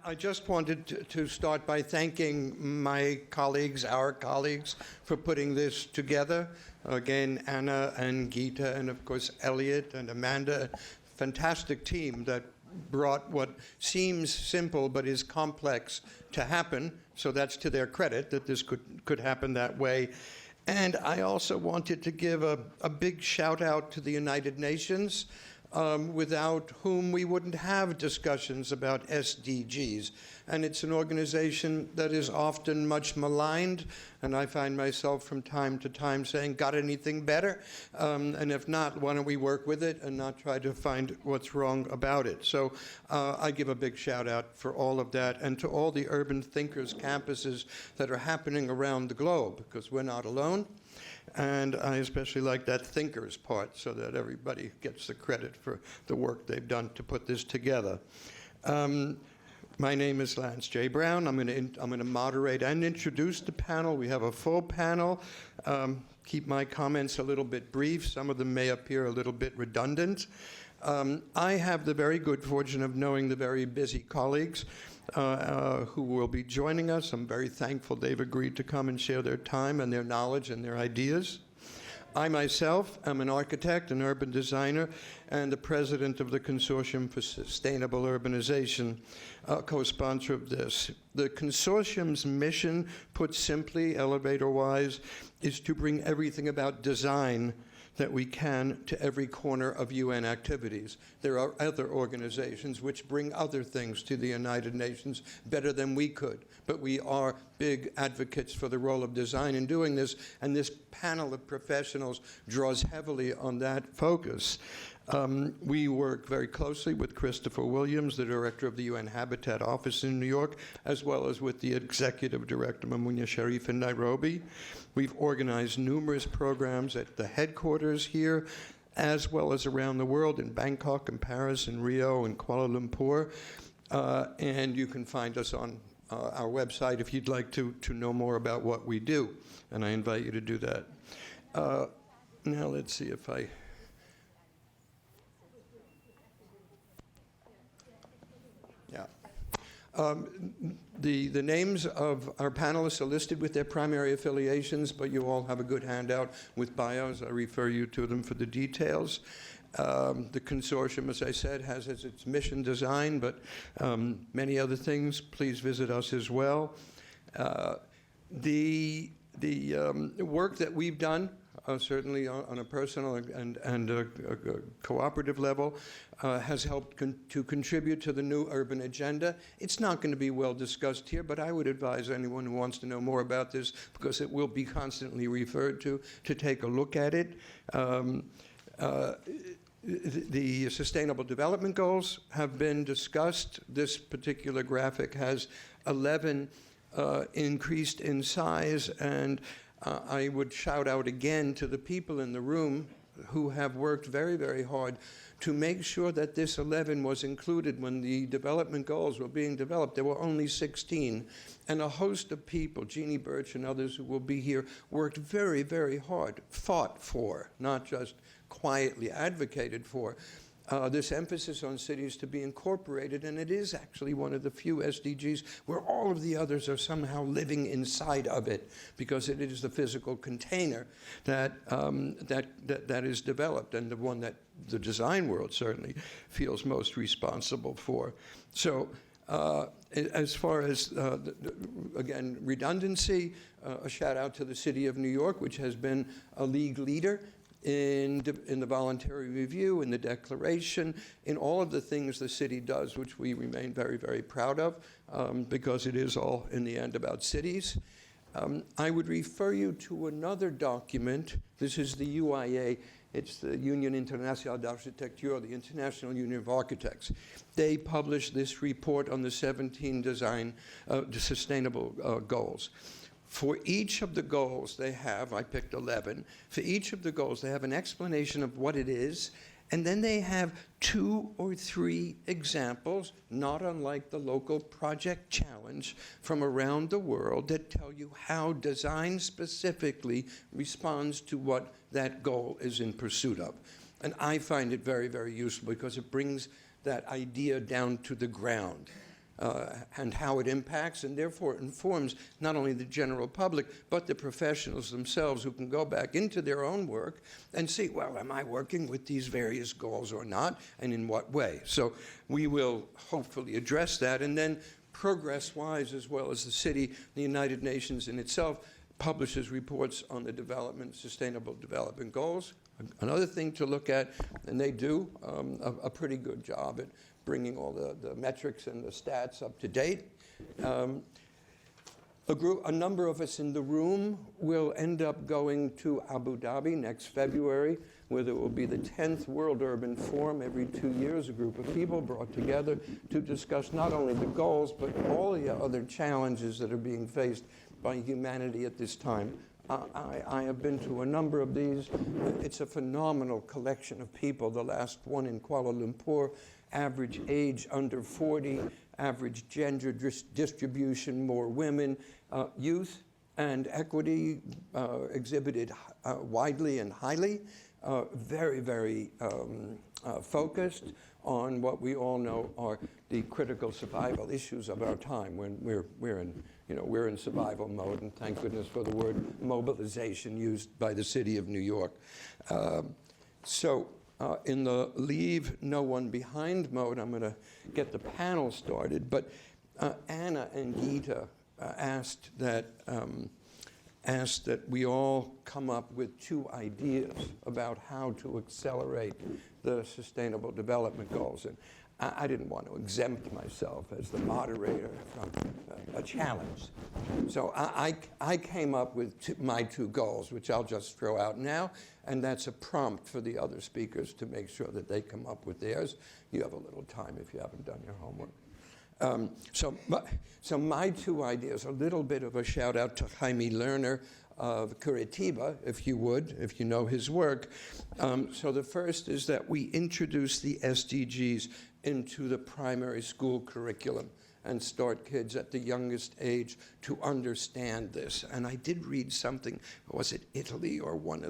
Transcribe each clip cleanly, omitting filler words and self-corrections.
I just wanted to start by thanking my colleagues, our colleagues, for putting this together. Again, Anna and Gita, and of course Elliot and Amanda, fantastic team that brought what seems simple but is complex to happen. So that's to their credit that this could happen that way. And I also wanted to give a big shout out to the United Nations, without whom we wouldn't have discussions about SDGs. And it's an organization that is often much maligned, and I find myself from time to time saying, got anything better? And if not, why don't we work with it and not try to find what's wrong about it? So I give a big shout out for all of that, and to all the Urban Thinkers campuses that are happening around the globe, because we're not alone. And I especially like that thinkers part, so that everybody gets the credit for the work they've done to put this together. My name is Lance J. Brown. I'm going to moderate and introduce the panel. We have a full panel. Keep my comments a little bit brief. Some of them may appear a little bit redundant. I have the very good fortune of knowing the very busy colleagues who will be joining us. I'm very thankful they've agreed to come and share their time and their knowledge and their ideas. I myself am an architect, an urban designer, and the president of the Consortium for Sustainable Urbanization, co-sponsor of this. The consortium's mission, put simply, elevator-wise, is to bring everything about design that we can to every corner of UN activities. There are other organizations which bring other things to the United Nations better than we could, but we are big advocates for the role of design in doing this, and this panel of professionals draws heavily on that focus. We work very closely with Christopher Williams, the director of the UN Habitat Office in New York, as well as with the executive director, Mamunya Sharif, in Nairobi. We've organized numerous programs at the headquarters here, as well as around the world in Bangkok and Paris and Rio and Kuala Lumpur. And you can find us on our website if you'd like to know more about what we do. And I invite you to do that. Now let's see if I... The names of our panelists are listed with their primary affiliations, but you all have a good handout with bios. I refer you to them for the details. The consortium, as I said, has as its mission design, but many other things. Please visit us as well. The work that we've done, certainly on a personal and a cooperative level, has helped to contribute to the new urban agenda. It's not going to be well discussed here, but I would advise anyone who wants to know more about this, because it will be constantly referred to take a look at it. The Sustainable Development Goals have been discussed. This particular graphic has 11 increased in size, and I would shout out again to the people in the room who have worked very, very hard to make sure that this 11 was included when the development goals were being developed. There were only 16. And a host of people, Jeannie Birch and others who will be here, worked very, very hard, fought for, not just quietly advocated for, this emphasis on cities to be incorporated, and it is actually one of the few SDGs where all of the others are somehow living inside of it, because it is the physical container that is developed, and the one that the design world certainly feels most responsible for. So as far as, again, redundancy, a shout out to the City of New York, which has been a league leader in the voluntary review, in the declaration, in all of the things the city does, which we remain very, very proud of, because it is all, in the end, about cities. I would refer you to another document. This is the UIA. It's the Union Internationale d'Architecture, the International Union of Architects. They published this report on the 17 the sustainable goals. For each of the goals they have, I picked 11, for each of the goals they have an explanation of what it is, and then they have 2 or 3 examples, not unlike the local project challenge from around the world, that tell you how design specifically responds to what that goal is in pursuit of. And I find it very, very useful, because it brings that idea down to the ground. and how it impacts, and therefore informs not only the general public, but the professionals themselves, who can go back into their own work and see, well, am I working with these various goals or not, and in what way? So we will hopefully address that, and then progress-wise, as well as the city, the United Nations in itself publishes reports on the Sustainable Development Goals. Another thing to look at, and they do a pretty good job at bringing all the metrics and the stats up to date. A number of us in the room will end up going to Abu Dhabi next February, where there will be the 10th World Urban Forum. Every 2 years, a group of people brought together to discuss not only the goals, but all the other challenges that are being faced by humanity at this time. I have been to a number of these. It's a phenomenal collection of people. The last one in Kuala Lumpur, average age under 40, average gender distribution, more women, youth and equity exhibited widely and highly, very, very focused on what we all know are the critical survival issues of our time, when we're in survival mode, and thank goodness for the word mobilization used by the city of New York. In the leave no one behind mode, I'm going to get the panel started, but Anna and Geeta asked that we all come up with 2 ideas about how to accelerate the Sustainable Development Goals. And I didn't want to exempt myself as the moderator from a challenge. So I came up with my 2 goals, which I'll just throw out now, and that's a prompt for the other speakers to make sure that they come up with theirs. You have a little time if you haven't done your homework. So my 2 ideas, a little bit of a shout out to Jaime Lerner of Curitiba, if you know his work. So the first is that we introduce the SDGs into the primary school curriculum and start kids at the youngest age to understand this. And I did read something, was it Italy or one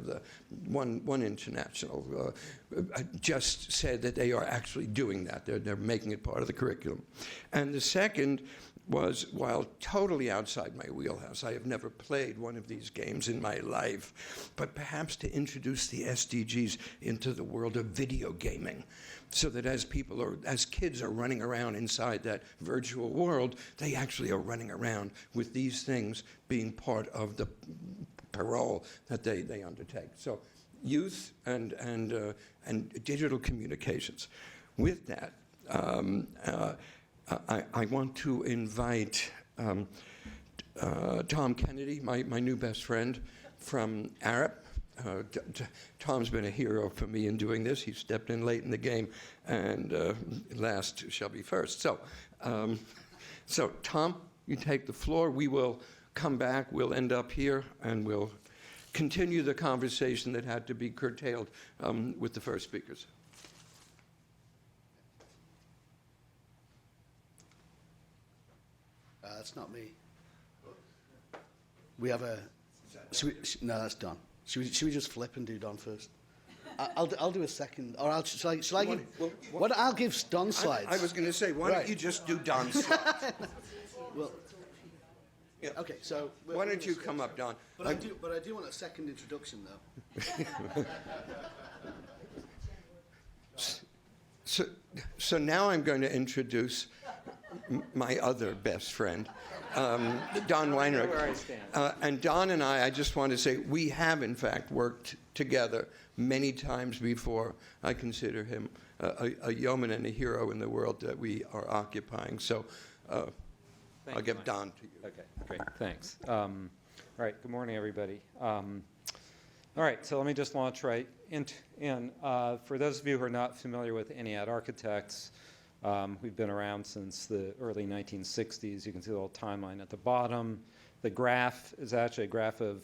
international, just said that they are actually doing that. They're making it part of the curriculum. And the second was, while totally outside my wheelhouse, I have never played one of these games in my life, but perhaps to introduce the SDGs into the world of video gaming, so that as kids are running around inside that virtual world, they actually are running around with these things being part of the parole that they undertake. So youth and digital communications. With that, I want to invite Tom Kennedy, my new best friend from Arup. Tom's been a hero for me in doing this. He stepped in late in the game, and last shall be first. So Tom, you take the floor. We will come back. We'll end up here, and we'll continue the conversation that had to be curtailed with the first speakers. That's not me. We have a... No, that's Don. Should we just flip and do Don first? I'll do a second, or shall I give? I'll give Don slides. I was going to say, why don't you just do Don's slides? Well, yeah. Okay, so why don't you come up, Don? But I do want a second introduction, though. So now I'm going to introduce my other best friend, Don Weinrich. And Don and I just want to say, we have, in fact, worked together many times before. I consider him a yeoman and a hero in the world that we are occupying. So I'll give Don to you. Okay, great, thanks. All right, good morning, everybody. All right, so let me just launch right in. For those of you who are not familiar with Ennead Architects, we've been around since the early 1960s. You can see the little timeline at the bottom. The graph is actually a graph of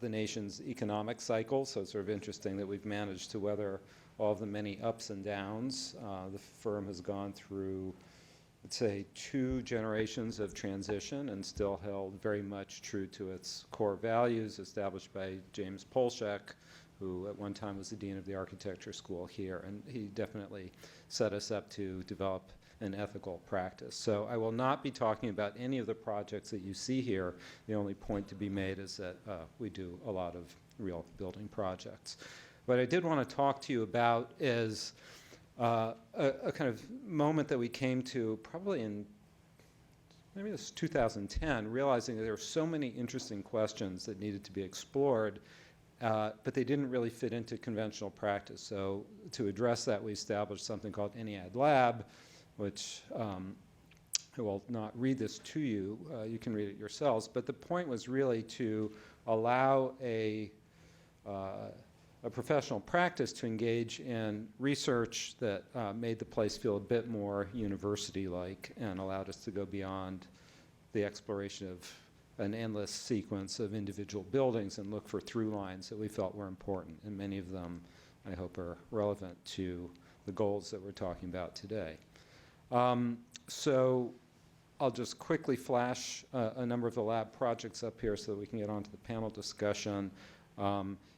the nation's economic cycle, so it's sort of interesting that we've managed to weather all of the many ups and downs. The firm has gone through, let's say, 2 generations of transition and still held very much true to its core values established by James Polshek, who at one time was the dean of the architecture school here, and he definitely set us up to develop and ethical practice. So I will not be talking about any of the projects that you see here. The only point to be made is that we do a lot of real building projects. What I did want to talk to you about is a kind of moment that we came to probably in maybe this was 2010, realizing that there were so many interesting questions that needed to be explored, but they didn't really fit into conventional practice. So to address that, we established something called ENIAD Lab, which I will not read this to you. You can read it yourselves. But the point was really to allow a professional practice to engage in research that made the place feel a bit more university-like and allowed us to go beyond the exploration of an endless sequence of individual buildings and look for through lines that we felt were important. And many of them, I hope, are relevant to the goals that we're talking about today. So I'll just quickly flash a number of the lab projects up here so that we can get on to the panel discussion.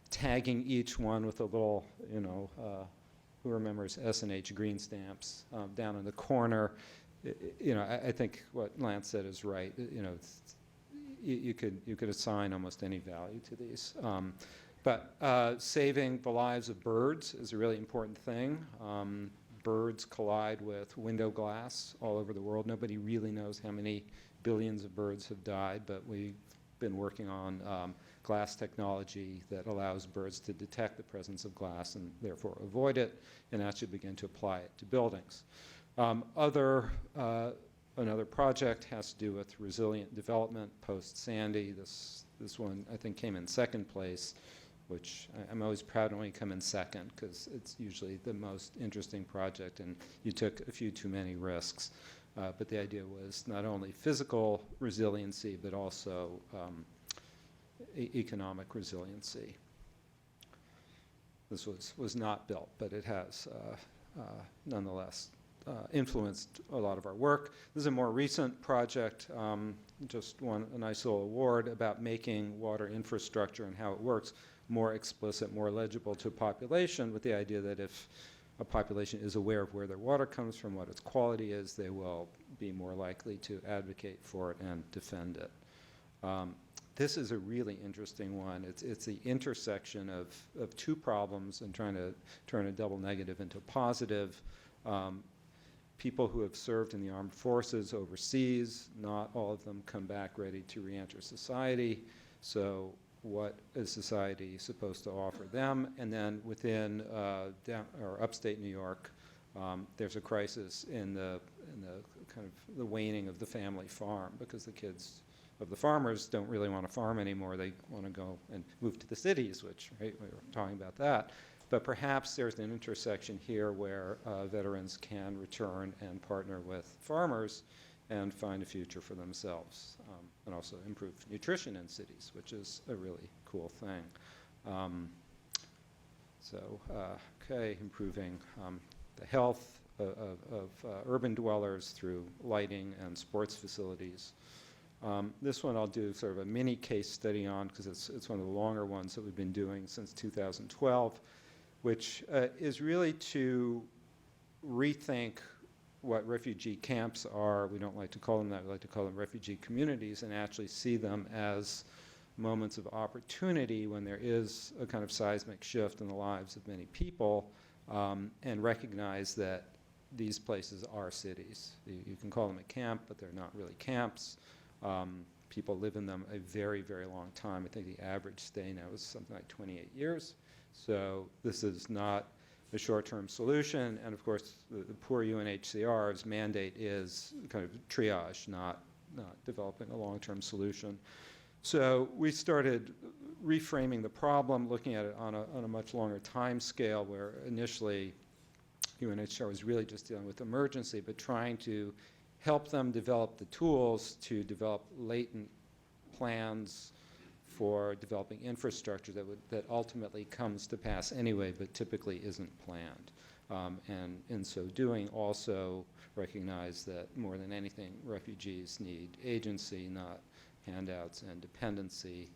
Tagging each one with a little, who remembers S&H green stamps down in the corner. I think what Lance said is right. You could assign almost any value to these. But saving the lives of birds is a really important thing. Birds collide with window glass all over the world. Nobody really knows how many billions of birds have died, but we've been working on glass technology that allows birds to detect the presence of glass and therefore avoid it, and actually begin to apply it to buildings. Another project has to do with resilient development post-Sandy. This one, I think, came in second place, which I'm always proud when you come in second, because it's usually the most interesting project, and you took a few too many risks. But the idea was not only physical resiliency, but also economic resiliency. This was not built, but it has nonetheless influenced a lot of our work. This is a more recent project, just won a nice little award about making water infrastructure and how it works more explicit, more legible to a population, with the idea that if a population is aware of where their water comes from, what its quality is, they will be more likely to advocate for it and defend it. This is a really interesting one. It's the intersection of two problems and trying to turn a double negative into a positive. People who have served in the armed forces overseas, not all of them come back ready to reenter society. So what is society supposed to offer them? And then within upstate New York, there's a crisis in the kind of the waning of the family farm, because the kids of the farmers don't really want to farm anymore. They want to go and move to the cities, which, right, we were talking about that. But perhaps there's an intersection here where veterans can return and partner with farmers and find a future for themselves, and also improve nutrition in cities, which is a really cool thing. Improving the health of urban dwellers through lighting and sports facilities. This one I'll do sort of a mini case study on, because it's one of the longer ones that we've been doing since 2012, which is really to rethink what refugee camps are. We don't like to call them that. We like to call them refugee communities, and actually see them as moments of opportunity when there is a kind of seismic shift in the lives of many people, and recognize that these places are cities. You can call them a camp, but they're not really camps. People live in them a very, very long time. I think the average stay now is something like 28 years. So this is not a short-term solution. And of course, the poor UNHCR's mandate is kind of triage, not developing a long-term solution. So we started reframing the problem, looking at it on a much longer time scale, where initially UNHCR was really just dealing with emergency, but trying to help them develop the tools to develop latent plans for developing infrastructure that ultimately comes to pass anyway, but typically isn't planned. And in so doing, also recognize that more than anything, refugees need agency, not handouts, and dependency,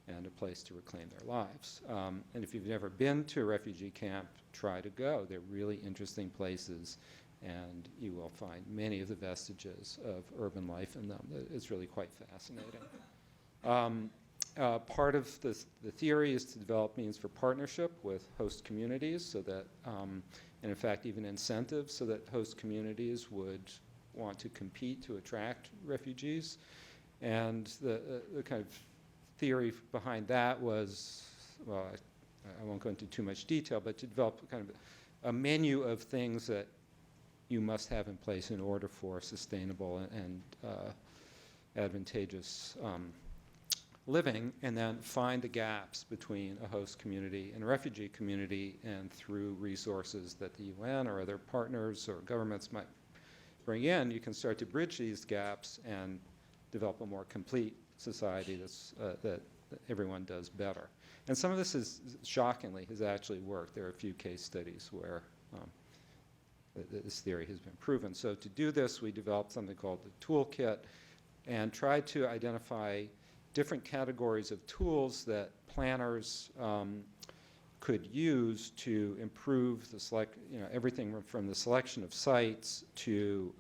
and a place to reclaim their lives. And if you've never been to a refugee camp, try to go. They're really interesting places, and you will find many of the vestiges of urban life in them. It's really quite fascinating. Part of the theory is to develop means for partnership with host communities so that, and in fact even incentives so that host communities would want to compete to attract refugees. And the kind of theory behind that was, well, I won't go into too much detail, but to develop kind of a menu of things that you must have in place in order for sustainable and advantageous living, and then find the gaps between a host community and a refugee community, and through resources that the UN or other partners or governments might bring in, you can start to bridge these gaps and develop a more complete society that everyone does better. And some of this is, shockingly, has actually worked. There are a few case studies where this theory has been proven. So to do this, we developed something called the toolkit and tried to identify different categories of tools that planners could use to improve the everything from the selection of sites to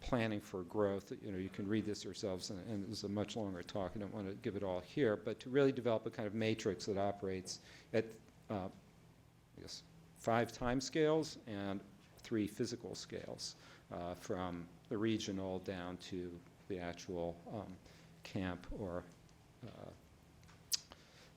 planning for growth. You can read this yourselves, and this is a much longer talk. I don't want to give it all here, but to really develop a kind of matrix that operates at, I guess, 5 time scales and 3 physical scales, from the regional down to the actual camp or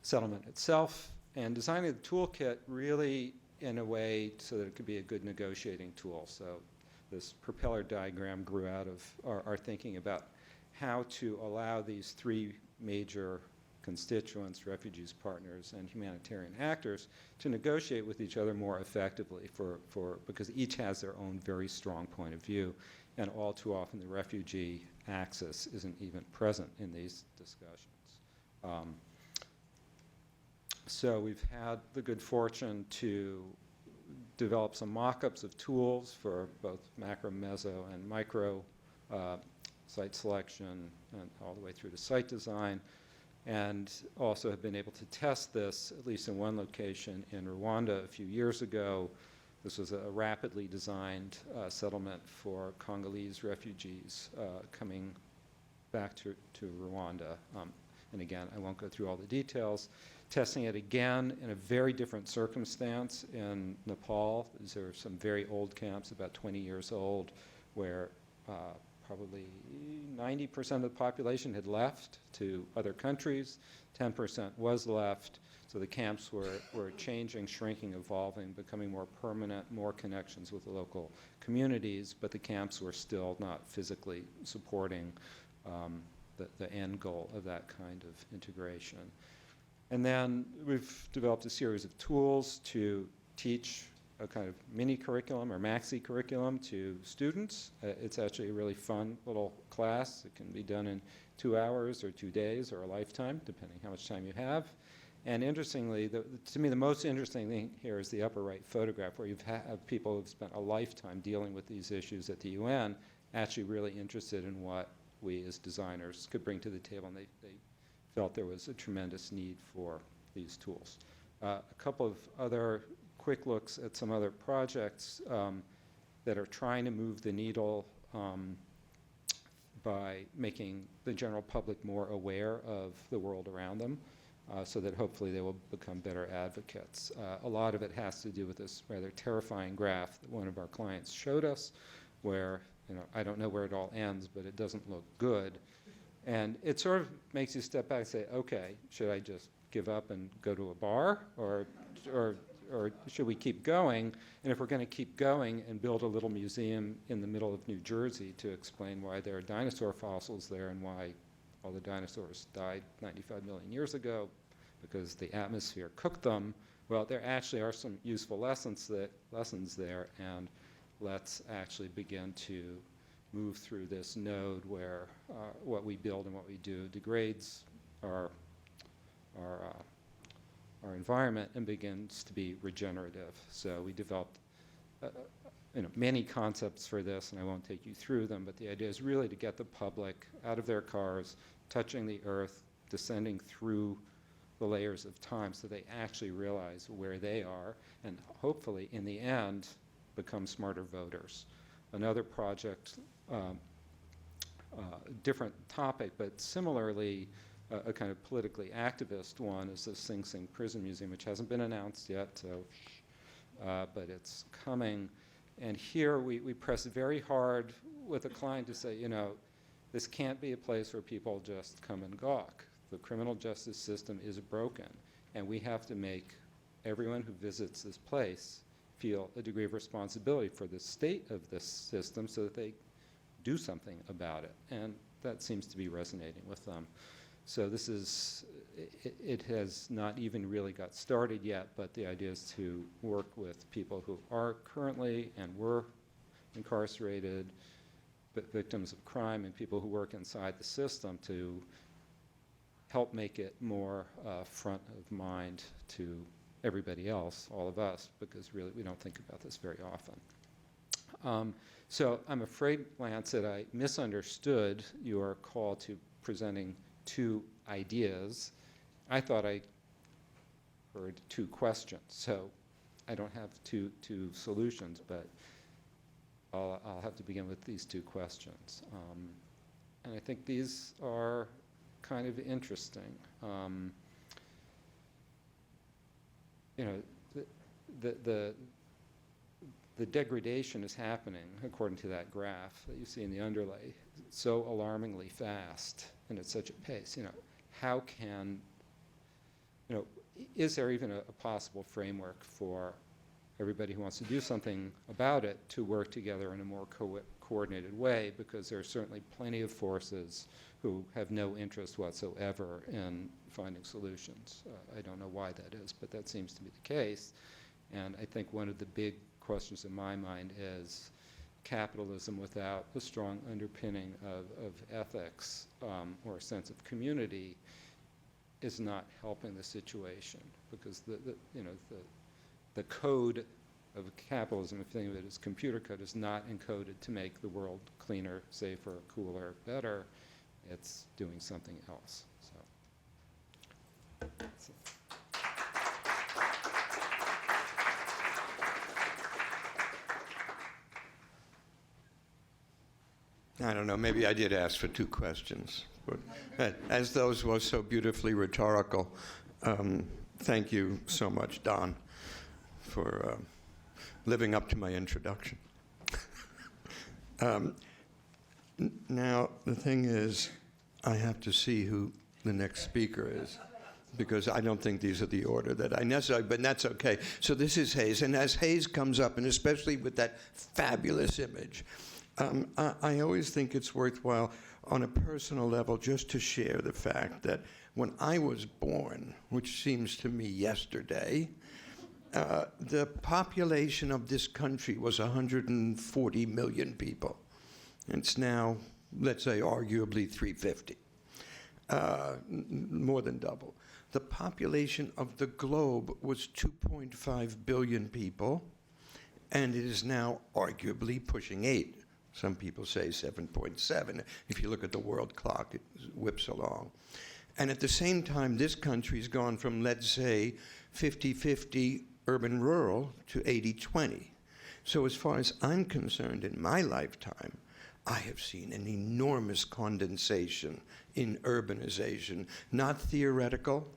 settlement itself, and designing the toolkit really in a way so that it could be a good negotiating tool. So this propeller diagram grew out of our thinking about how to allow these 3 major constituents, refugees, partners, and humanitarian actors, to negotiate with each other more effectively because each has their own very strong point of view, and all too often the refugee axis isn't even present in these discussions. So we've had the good fortune to develop some mock-ups of tools for both macro, meso, and micro site selection, and all the way through to site design, and also have been able to test this, at least in one location in Rwanda a few years ago. This was a rapidly designed settlement for Congolese refugees coming back to Rwanda. And again, I won't go through all the details. Testing it again in a very different circumstance in Nepal. These are some very old camps, about 20 years old, where probably 90% of the population had left to other countries, 10% was left. So the camps were changing, shrinking, evolving, becoming more permanent, more connections with the local communities, but the camps were still not physically supporting the end goal of that kind of integration. And then we've developed a series of tools to teach a kind of mini curriculum or maxi curriculum to students. It's actually a really fun little class. It can be done in 2 hours or 2 days or a lifetime, depending how much time you have. And interestingly, to me, the most interesting thing here is the upper right photograph, where you have people who've spent a lifetime dealing with these issues at the UN, actually really interested in what we as designers could bring to the table, and they felt there was a tremendous need for these tools. A couple of other quick looks at some other projects that are trying to move the needle by making the general public more aware of the world around them, so that hopefully they will become better advocates. A lot of it has to do with this rather terrifying graph that one of our clients showed us, where, I don't know where it all ends, but it doesn't look good. And it sort of makes you step back and say, okay, should I just give up and go to a bar, or should we keep going? And if we're going to keep going and build a little museum in the middle of New Jersey to explain why there are dinosaur fossils there and why all the dinosaurs died 95 million years ago because the atmosphere cooked them, well, there actually are some useful lessons there, and let's actually begin to move through this node where what we build and what we do degrades our environment and begins to be regenerative. So we developed many concepts for this, and I won't take you through them, but the idea is really to get the public out of their cars, touching the earth, descending through the layers of time so they actually realize where they are, and hopefully in the end become smarter voters. another project, different topic, but similarly a kind of politically activist one is the Sing Sing Prison Museum, which hasn't been announced yet, so, but it's coming. And here we press very hard with a client to say, this can't be a place where people just come and gawk. The criminal justice system is broken, and we have to make everyone who visits this place feel a degree of responsibility for the state of this system so that they do something about it. And that seems to be resonating with them. So this is, it has not even really got started yet, but the idea is to work with people who are currently and were incarcerated, but victims of crime, and people who work inside the system to help make it more front of mind to everybody else, all of us, because really we don't think about this very often. So I'm afraid, Lance, that I misunderstood your call to presenting 2 ideas. I thought I heard 2 questions, so I don't have two solutions, but I'll have to begin with these 2 questions. And I think these are kind of interesting. The degradation is happening, according to that graph that you see in the underlay, so alarmingly fast and at such a pace. How can, is there even a possible framework for everybody who wants to do something about it to work together in a more coordinated way? Because there are certainly plenty of forces who have no interest whatsoever in finding solutions. I don't know why that is, but that seems to be the case. And I think one of the big questions in my mind is capitalism without a strong underpinning of ethics or a sense of community is not helping the situation, because the code of capitalism, if you think of it as computer code, is not encoded to make the world cleaner, safer, cooler, better. It's doing something else. So. I don't know, maybe I did ask for 2 questions, but as those were so beautifully rhetorical, thank you so much, Don, for living up to my introduction. Now, the thing is, I have to see who the next speaker is, because I don't think these are the order that I necessarily, but that's okay. So this is Hayes, and as Hayes comes up, and especially with that fabulous image, I always think it's worthwhile on a personal level just to share the fact that when I was born, which seems to me yesterday, the population of this country was 140 million people. It's now, let's say, arguably 350, more than double. The population of the globe was 2.5 billion people, and it is now arguably pushing 8. Some people say 7.7. If you look at the world clock, it whips along. And at the same time, this country's gone from, let's say, 50-50 urban-rural to 80-20. So as far as I'm concerned, in my lifetime, I have seen an enormous condensation in urbanization, not theoretical.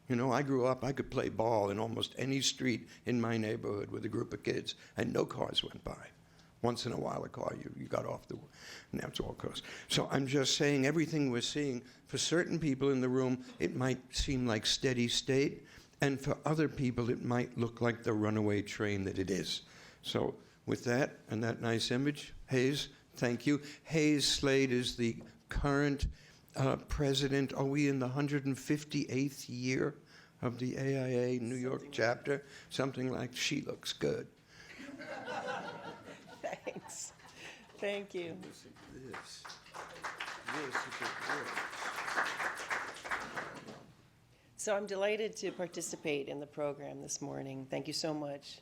I grew up, I could play ball in almost any street in my neighborhood with a group of kids, and no cars went by. Once in a while, a car, you got off now it's all cars. So I'm just saying, everything we're seeing, for certain people in the room, it might seem like steady state, and for other people, it might look like the runaway train that it is. So with that, and that nice image, Hayes, thank you. Hayes Slade is the current president. Are we in the 158th year of the AIA New York chapter? Something like, she looks good. Thanks. Thank you. So I'm delighted to participate in the program this morning. Thank you so much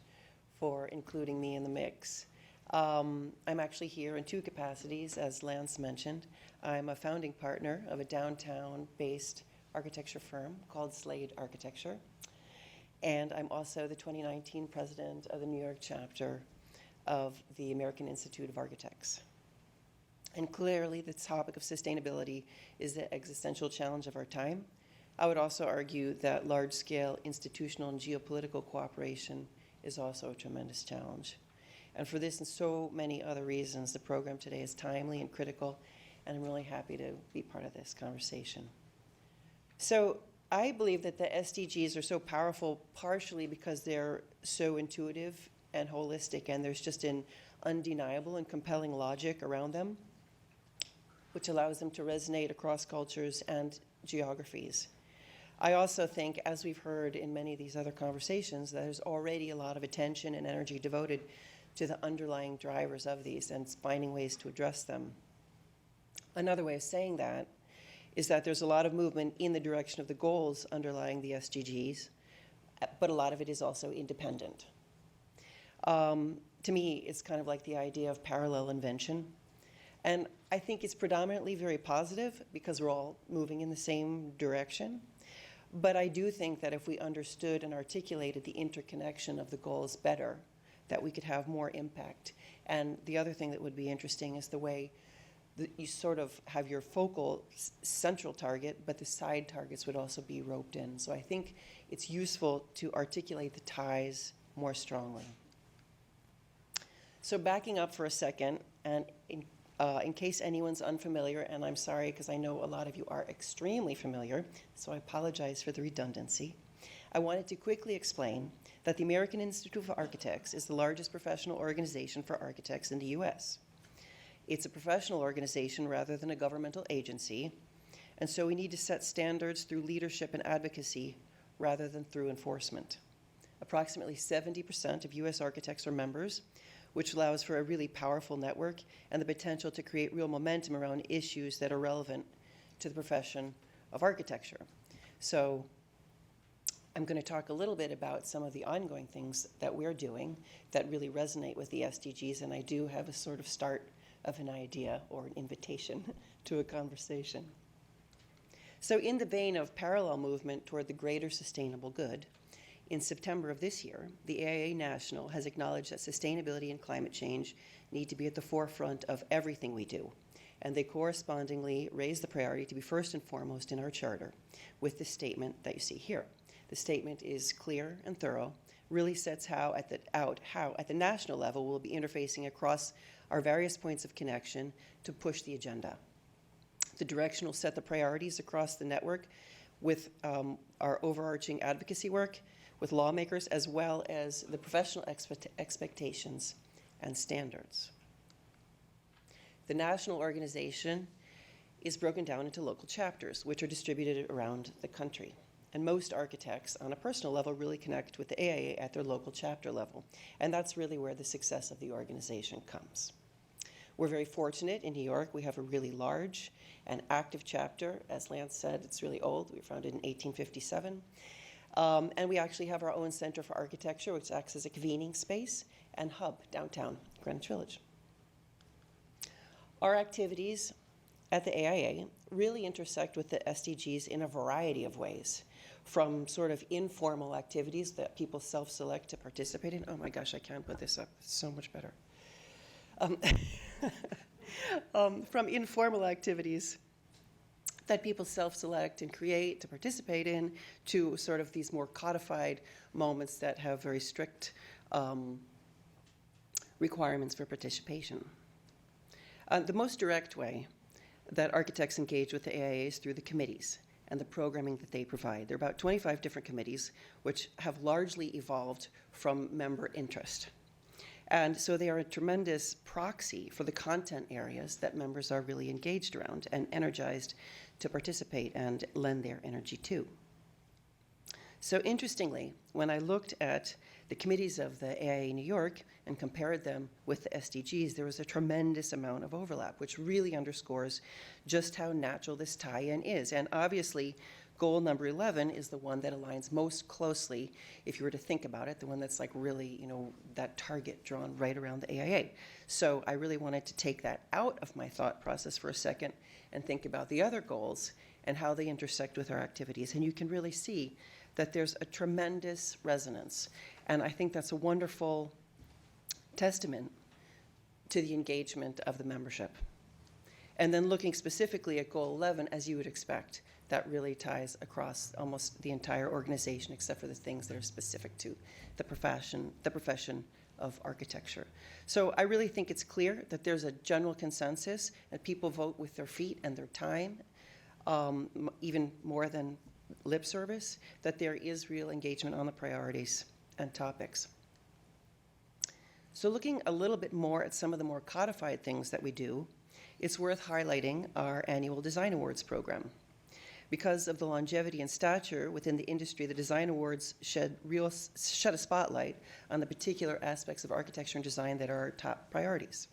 for including me in the mix. I'm actually here in 2 capacities, as Lance mentioned. I'm a founding partner of a downtown-based architecture firm called Slade Architecture. And I'm also the 2019 president of the New York chapter of the American Institute of Architects. And clearly, the topic of sustainability is the existential challenge of our time. I would also argue that large-scale institutional and geopolitical cooperation is also a tremendous challenge. And for this and so many other reasons, the program today is timely and critical, and I'm really happy to be part of this conversation. So I believe that the SDGs are so powerful partially because they're so intuitive and holistic, and there's just an undeniable and compelling logic around them, which allows them to resonate across cultures and geographies. I also think, as we've heard in many of these other conversations, that there's already a lot of attention and energy devoted to the underlying drivers of these and finding ways to address them. Another way of saying that is that there's a lot of movement in the direction of the goals underlying the SDGs, but a lot of it is also independent. To me, it's kind of like the idea of parallel invention. And I think it's predominantly very positive because we're all moving in the same direction. But I do think that if we understood and articulated the interconnection of the goals better, that we could have more impact. And the other thing that would be interesting is the way that you sort of have your focal central target, but the side targets would also be roped in. So I think it's useful to articulate the ties more strongly. So backing up for a second, and in case anyone's unfamiliar, and I'm sorry because I know a lot of you are extremely familiar, so I apologize for the redundancy. I wanted to quickly explain that the American Institute of Architects is the largest professional organization for architects in the US. It's a professional organization rather than a governmental agency, and so we need to set standards through leadership and advocacy rather than through enforcement. Approximately 70% of US architects are members, which allows for a really powerful network and the potential to create real momentum around issues that are relevant to the profession of architecture. So I'm going to talk a little bit about some of the ongoing things that we're doing that really resonate with the SDGs, and I do have a sort of start of an idea or an invitation to a conversation. So in the vein of parallel movement toward the greater sustainable good, in September of this year, the AIA National has acknowledged that sustainability and climate change need to be at the forefront of everything we do, and they correspondingly raise the priority to be first and foremost in our charter with the statement that you see here. The statement is clear and thorough, really sets how at the national level we'll be interfacing across our various points of connection to push the agenda. The direction will set the priorities across the network with our overarching advocacy work, with lawmakers, as well as the professional expectations and standards. The national organization is broken down into local chapters, which are distributed around the country. And most architects, on a personal level, really connect with the AIA at their local chapter level. And that's really where the success of the organization comes. We're very fortunate in New York. We have a really large and active chapter. As Lance said, it's really old. We were founded in 1857. And we actually have our own Center for Architecture, which acts as a convening space and hub downtown Greenwich Village. Our activities at the AIA really intersect with the SDGs in a variety of ways, from sort of informal activities that people self-select to participate in. Oh my gosh, I can't put this up. It's so much better. From informal activities that people self-select and create to participate in, to sort of these more codified moments that have very strict requirements for participation. The most direct way that architects engage with the AIA is through the committees and the programming that they provide. There are about 25 different committees which have largely evolved from member interest. And so they are a tremendous proxy for the content areas that members are really engaged around and energized to participate and lend their energy to. So interestingly, when I looked at the committees of the AIA New York and compared them with the SDGs, there was a tremendous amount of overlap, which really underscores just how natural this tie-in is. And obviously, goal number 11 is the one that aligns most closely, if you were to think about it, the one that's like really, that target drawn right around the AIA. So I really wanted to take that out of my thought process for a second and think about the other goals and how they intersect with our activities. And you can really see that there's a tremendous resonance. And I think that's a wonderful testament to the engagement of the membership. And then looking specifically at Goal 11, as you would expect, that really ties across almost the entire organization, except for the things that are specific to the profession of architecture. So I really think it's clear that there's a general consensus that people vote with their feet and their time, even more than lip service, that there is real engagement on the priorities and topics. So looking a little bit more at some of the more codified things that we do, it's worth highlighting our annual Design Awards program. Because of the longevity and stature within the industry, the Design Awards shed a spotlight on the particular aspects of architecture and design that are our top priorities.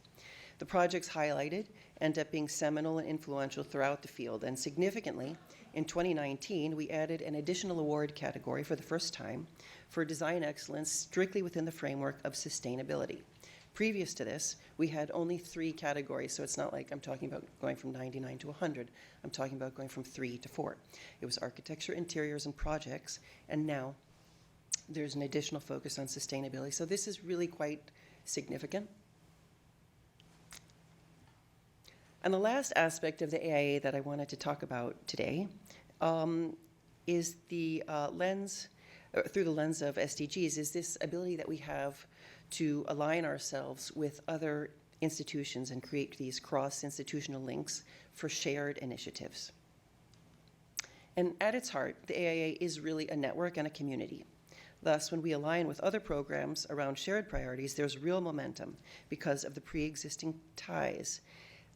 The projects highlighted end up being seminal and influential throughout the field, and significantly, in 2019, we added an additional award category for the first time for design excellence strictly within the framework of sustainability. Previous to this, we had only 3 categories, so it's not like I'm talking about going from 99 to 100. I'm talking about going from 3 to 4. It was architecture, interiors, and projects, and now there's an additional focus on sustainability. So this is really quite significant. And the last aspect of the AIA that I wanted to talk about today is the through the lens of SDGs, is this ability that we have to align ourselves with other institutions and create these cross-institutional links for shared initiatives. And at its heart, the AIA is really a network and a community. Thus, when we align with other programs around shared priorities, there's real momentum because of the pre-existing ties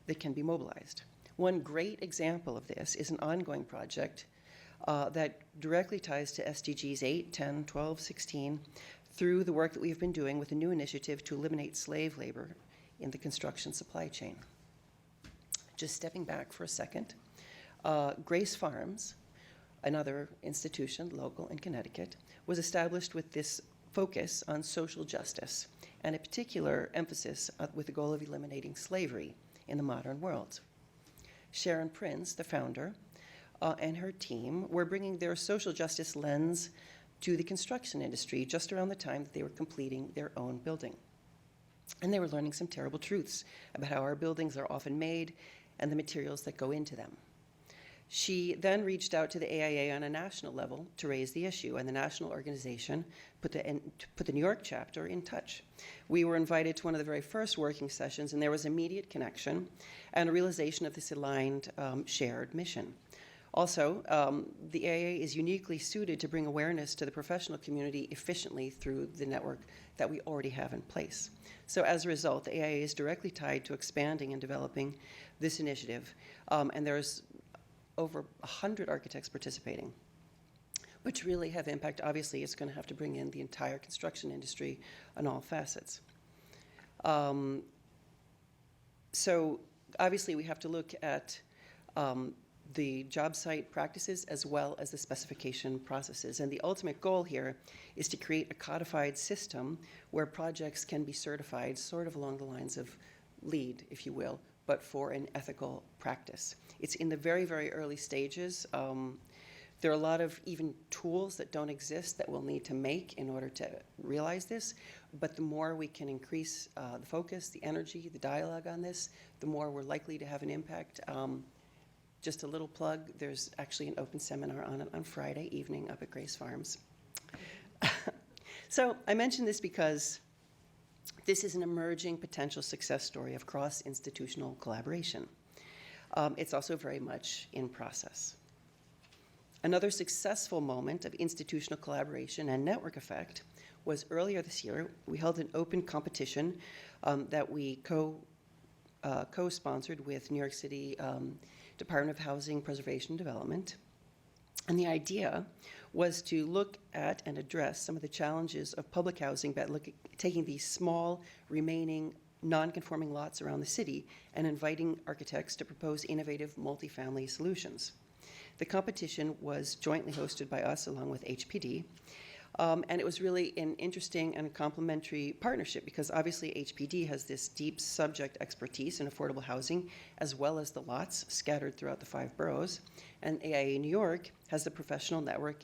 that can be mobilized. One great example of this is an ongoing project that directly ties to SDGs 8, 10, 12, 16, through the work that we've been doing with a new initiative to eliminate slave labor in the construction supply chain. Just stepping back for a second, Grace Farms, another institution local in Connecticut, was established with this focus on social justice and a particular emphasis with the goal of eliminating slavery in the modern world. Sharon Prince, the founder, and her team were bringing their social justice lens to the construction industry just around the time that they were completing their own building. And they were learning some terrible truths about how our buildings are often made and the materials that go into them. She then reached out to the AIA on a national level to raise the issue, and the national organization put the New York chapter in touch. We were invited to one of the very first working sessions, and there was immediate connection and a realization of this aligned shared mission. Also, the AIA is uniquely suited to bring awareness to the professional community efficiently through the network that we already have in place. So as a result, the AIA is directly tied to expanding and developing this initiative, and there's over 100 architects participating, which really have impact. Obviously, it's going to have to bring in the entire construction industry on all facets. So obviously, we have to look at the job site practices as well as the specification processes. And the ultimate goal here is to create a codified system where projects can be certified sort of along the lines of LEED, if you will, but for an ethical practice. It's in the very, very early stages. There are a lot of even tools that don't exist that we'll need to make in order to realize this, but the more we can increase the focus, the energy, the dialogue on this, the more we're likely to have an impact. Just a little plug, there's actually an open seminar on it on Friday evening up at Grace Farms. So I mention this because this is an emerging potential success story of cross-institutional collaboration. It's also very much in process. Another successful moment of institutional collaboration and network effect was earlier this year. We held an open competition that we co-sponsored with New York City Department of Housing Preservation and Development. And the idea was to look at and address some of the challenges of public housing by taking these small remaining non-conforming lots around the city and inviting architects to propose innovative multifamily solutions. The competition was jointly hosted by us along with HPD, and it was really an interesting and complementary partnership because obviously HPD has this deep subject expertise in affordable housing as well as the lots scattered throughout the 5 boroughs, and AIA New York has the professional network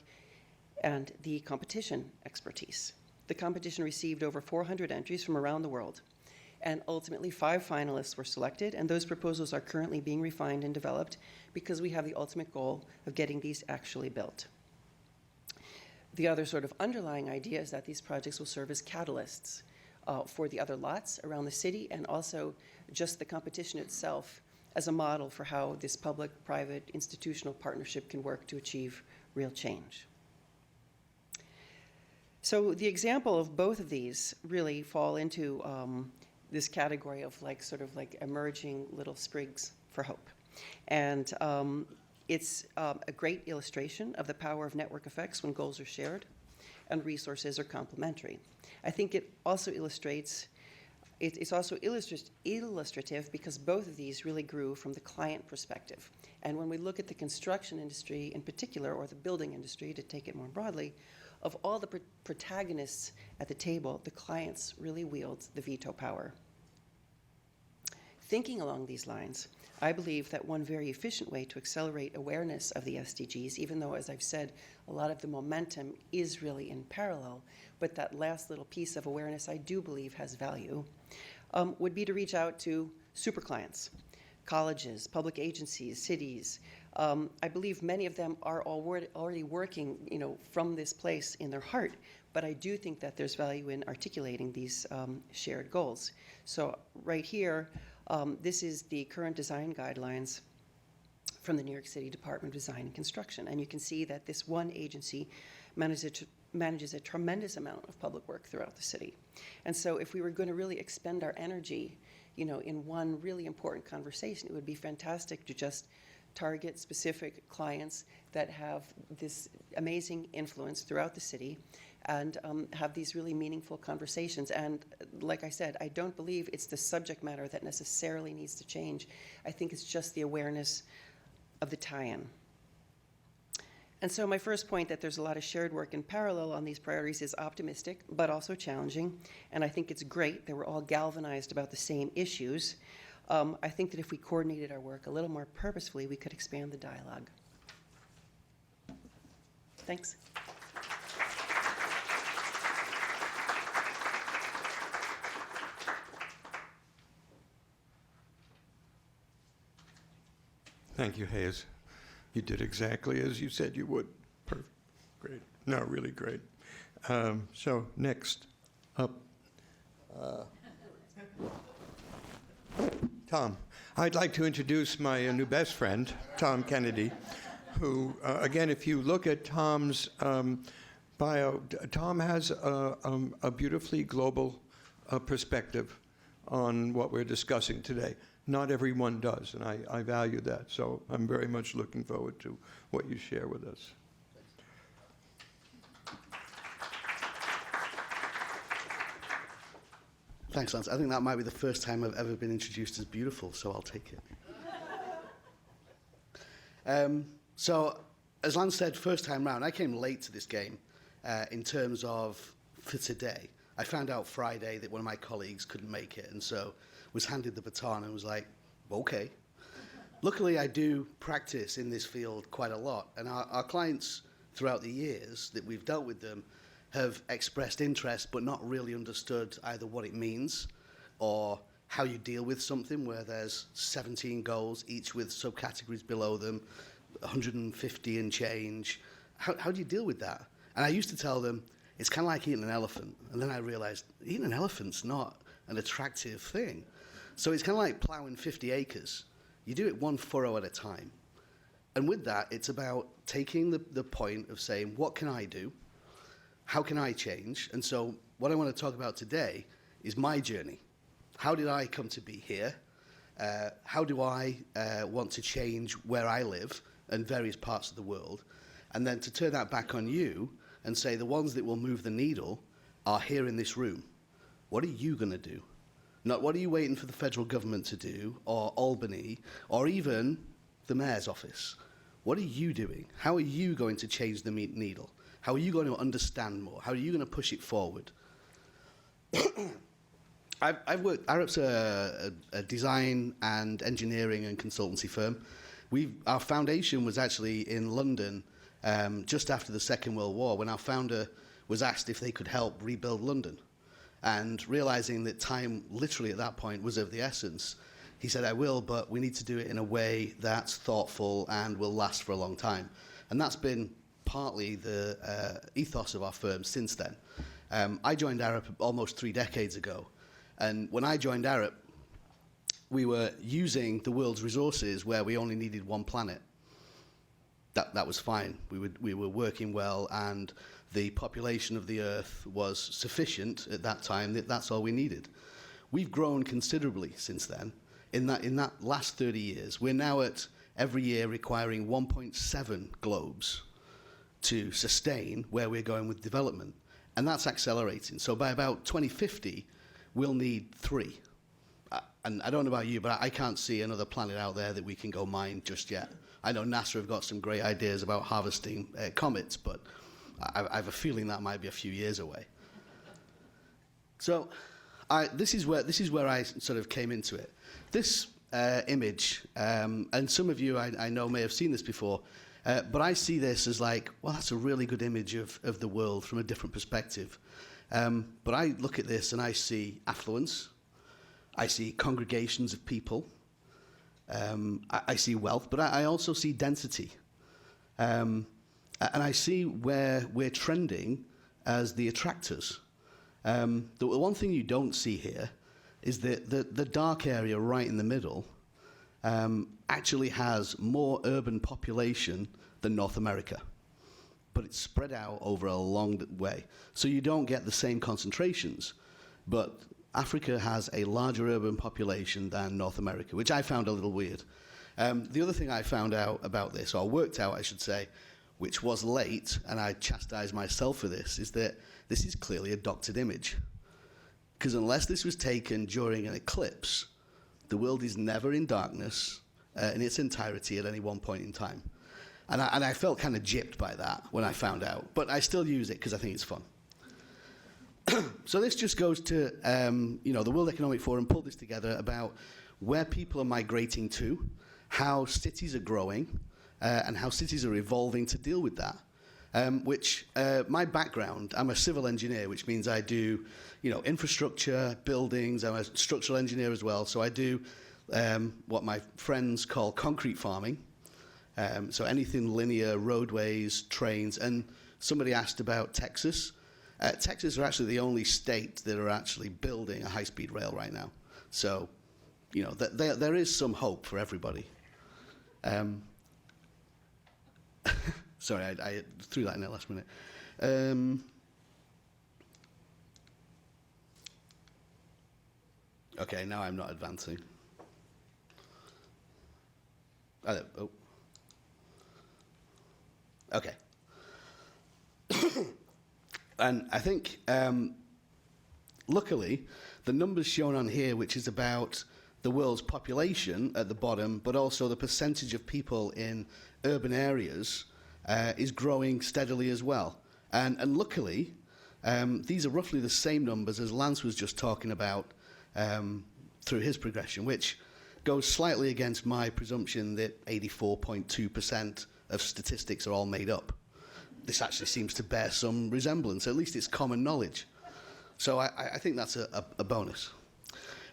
and the competition expertise. The competition received over 400 entries from around the world. And ultimately, 5 finalists were selected, and those proposals are currently being refined and developed because we have the ultimate goal of getting these actually built. The other sort of underlying idea is that these projects will serve as catalysts for the other lots around the city, and also just the competition itself as a model for how this public-private institutional partnership can work to achieve real change. So the example of both of these really fall into this category of sort of emerging little sprigs for hope. And it's a great illustration of the power of network effects when goals are shared and resources are complementary. I think it also illustrates, it's also illustrative because both of these really grew from the client perspective. And when we look at the construction industry in particular, or the building industry to take it more broadly, of all the protagonists at the table, the clients really wield the veto power. Thinking along these lines, I believe that one very efficient way to accelerate awareness of the SDGs, even though, as I've said, a lot of the momentum is really in parallel, but that last little piece of awareness I do believe has value, would be to reach out to super clients, colleges, public agencies, cities. I believe many of them are already working, from this place in their heart, but I do think that there's value in articulating these shared goals. So right here, this is the current design guidelines from the New York City Department of Design and Construction. And you can see that this one agency manages a tremendous amount of public work throughout the city. And so if we were going to really expend our energy, in one really important conversation, it would be fantastic to just target specific clients that have this amazing influence throughout the city and have these really meaningful conversations. And like I said, I don't believe it's the subject matter that necessarily needs to change. I think it's just the awareness of the tie-in. And so my first point, that there's a lot of shared work in parallel on these priorities, is optimistic, but also challenging. And I think it's great that we're all galvanized about the same issues. I think that if we coordinated our work a little more purposefully, we could expand the dialogue. Thanks. Thank you, Hayes. You did exactly as you said you would. Perfect. Great. No, really great. So next up, Tom. I'd like to introduce my new best friend, Tom Kennedy, who, again, if you look at Tom's bio, Tom has a beautifully global perspective on what we're discussing today. Not everyone does, and I value that. So I'm very much looking forward to what you share with us. Thanks, Lance. I think that might be the first time I've ever been introduced as beautiful, so I'll take it. So, as Lance said, first time round, I came late to this game in terms of for today. I found out Friday that one of my colleagues couldn't make it, and so was handed the baton and was like, okay. Luckily, I do practice in this field quite a lot, and our clients throughout the years that we've dealt with them have expressed interest but not really understood either what it means or how you deal with something where there's 17 goals, each with subcategories below them, 150 and change. How do you deal with that? And I used to tell them, it's kind of like eating an elephant. And then I realized, eating an elephant's not an attractive thing. So it's kind of like plowing 50 acres. You do it one furrow at a time. And with that, it's about taking the point of saying, what can I do? How can I change? And so what I want to talk about today is my journey. How did I come to be here? How do I want to change where I live and various parts of the world? And then to turn that back on you and say the ones that will move the needle are here in this room. What are you going to do? Not what are you waiting for the federal government to do, or Albany, or even the mayor's office. What are you doing? How are you going to change the needle? How are you going to understand more? How are you going to push it forward? Arup's a design and engineering and consultancy firm. Our foundation was actually in London just after the Second World War, when our founder was asked if they could help rebuild London. And realizing that time literally at that point was of the essence, he said, I will, but we need to do it in a way that's thoughtful and will last for a long time. And that's been partly the ethos of our firm since then. I joined Arup almost 3 decades ago. And when I joined Arup, we were using the world's resources where we only needed one planet. That was fine. We were working well, and the population of the Earth was sufficient at that time. That's all we needed. We've grown considerably since then. In that last 30 years, we're now at every year requiring 1.7 globes to sustain where we're going with development, and that's accelerating. So by about 2050, we'll need 3. And I don't know about you, but I can't see another planet out there that we can go mine just yet. I know NASA have got some great ideas about harvesting comets, but I have a feeling that might be a few years away. So this is where I sort of came into it. This image, and some of you I know may have seen this before, but I see this as like, well, that's a really good image of the world from a different perspective. But I look at this and I see affluence. I see congregations of people. I see wealth, but I also see density. And I see where we're trending as the attractors. The one thing you don't see here is that the dark area right in the middle actually has more urban population than North America. But it's spread out over a long way. So you don't get the same concentrations, but Africa has a larger urban population than North America, which I found a little weird. The other thing I found out about this, or worked out, I should say, which was late, and I chastised myself for this, is that this is clearly a doctored image. Because unless this was taken during an eclipse, the world is never in darkness in its entirety at any one point in time. And I felt kind of gypped by that when I found out, but I still use it because I think it's fun. So this just goes to, the World Economic Forum pulled this together about where people are migrating to, how cities are growing, and how cities are evolving to deal with that. My background, I'm a civil engineer, which means I do, infrastructure, buildings. I'm a structural engineer as well. So I do what my friends call concrete farming. So anything linear, roadways, trains. And somebody asked about Texas. Texas are actually the only state that are actually building a high-speed rail right now. So, there is some hope for everybody. Sorry, I threw that in there last minute. Okay, now I'm not advancing. Oh. Okay. And I think, luckily, the numbers shown on here, which is about the world's population at the bottom, but also the percentage of people in urban areas, is growing steadily as well. And luckily, these are roughly the same numbers as Lance was just talking about through his progression, which goes slightly against my presumption that 84.2% of statistics are all made up. This actually seems to bear some resemblance. At least it's common knowledge. So I think that's a bonus.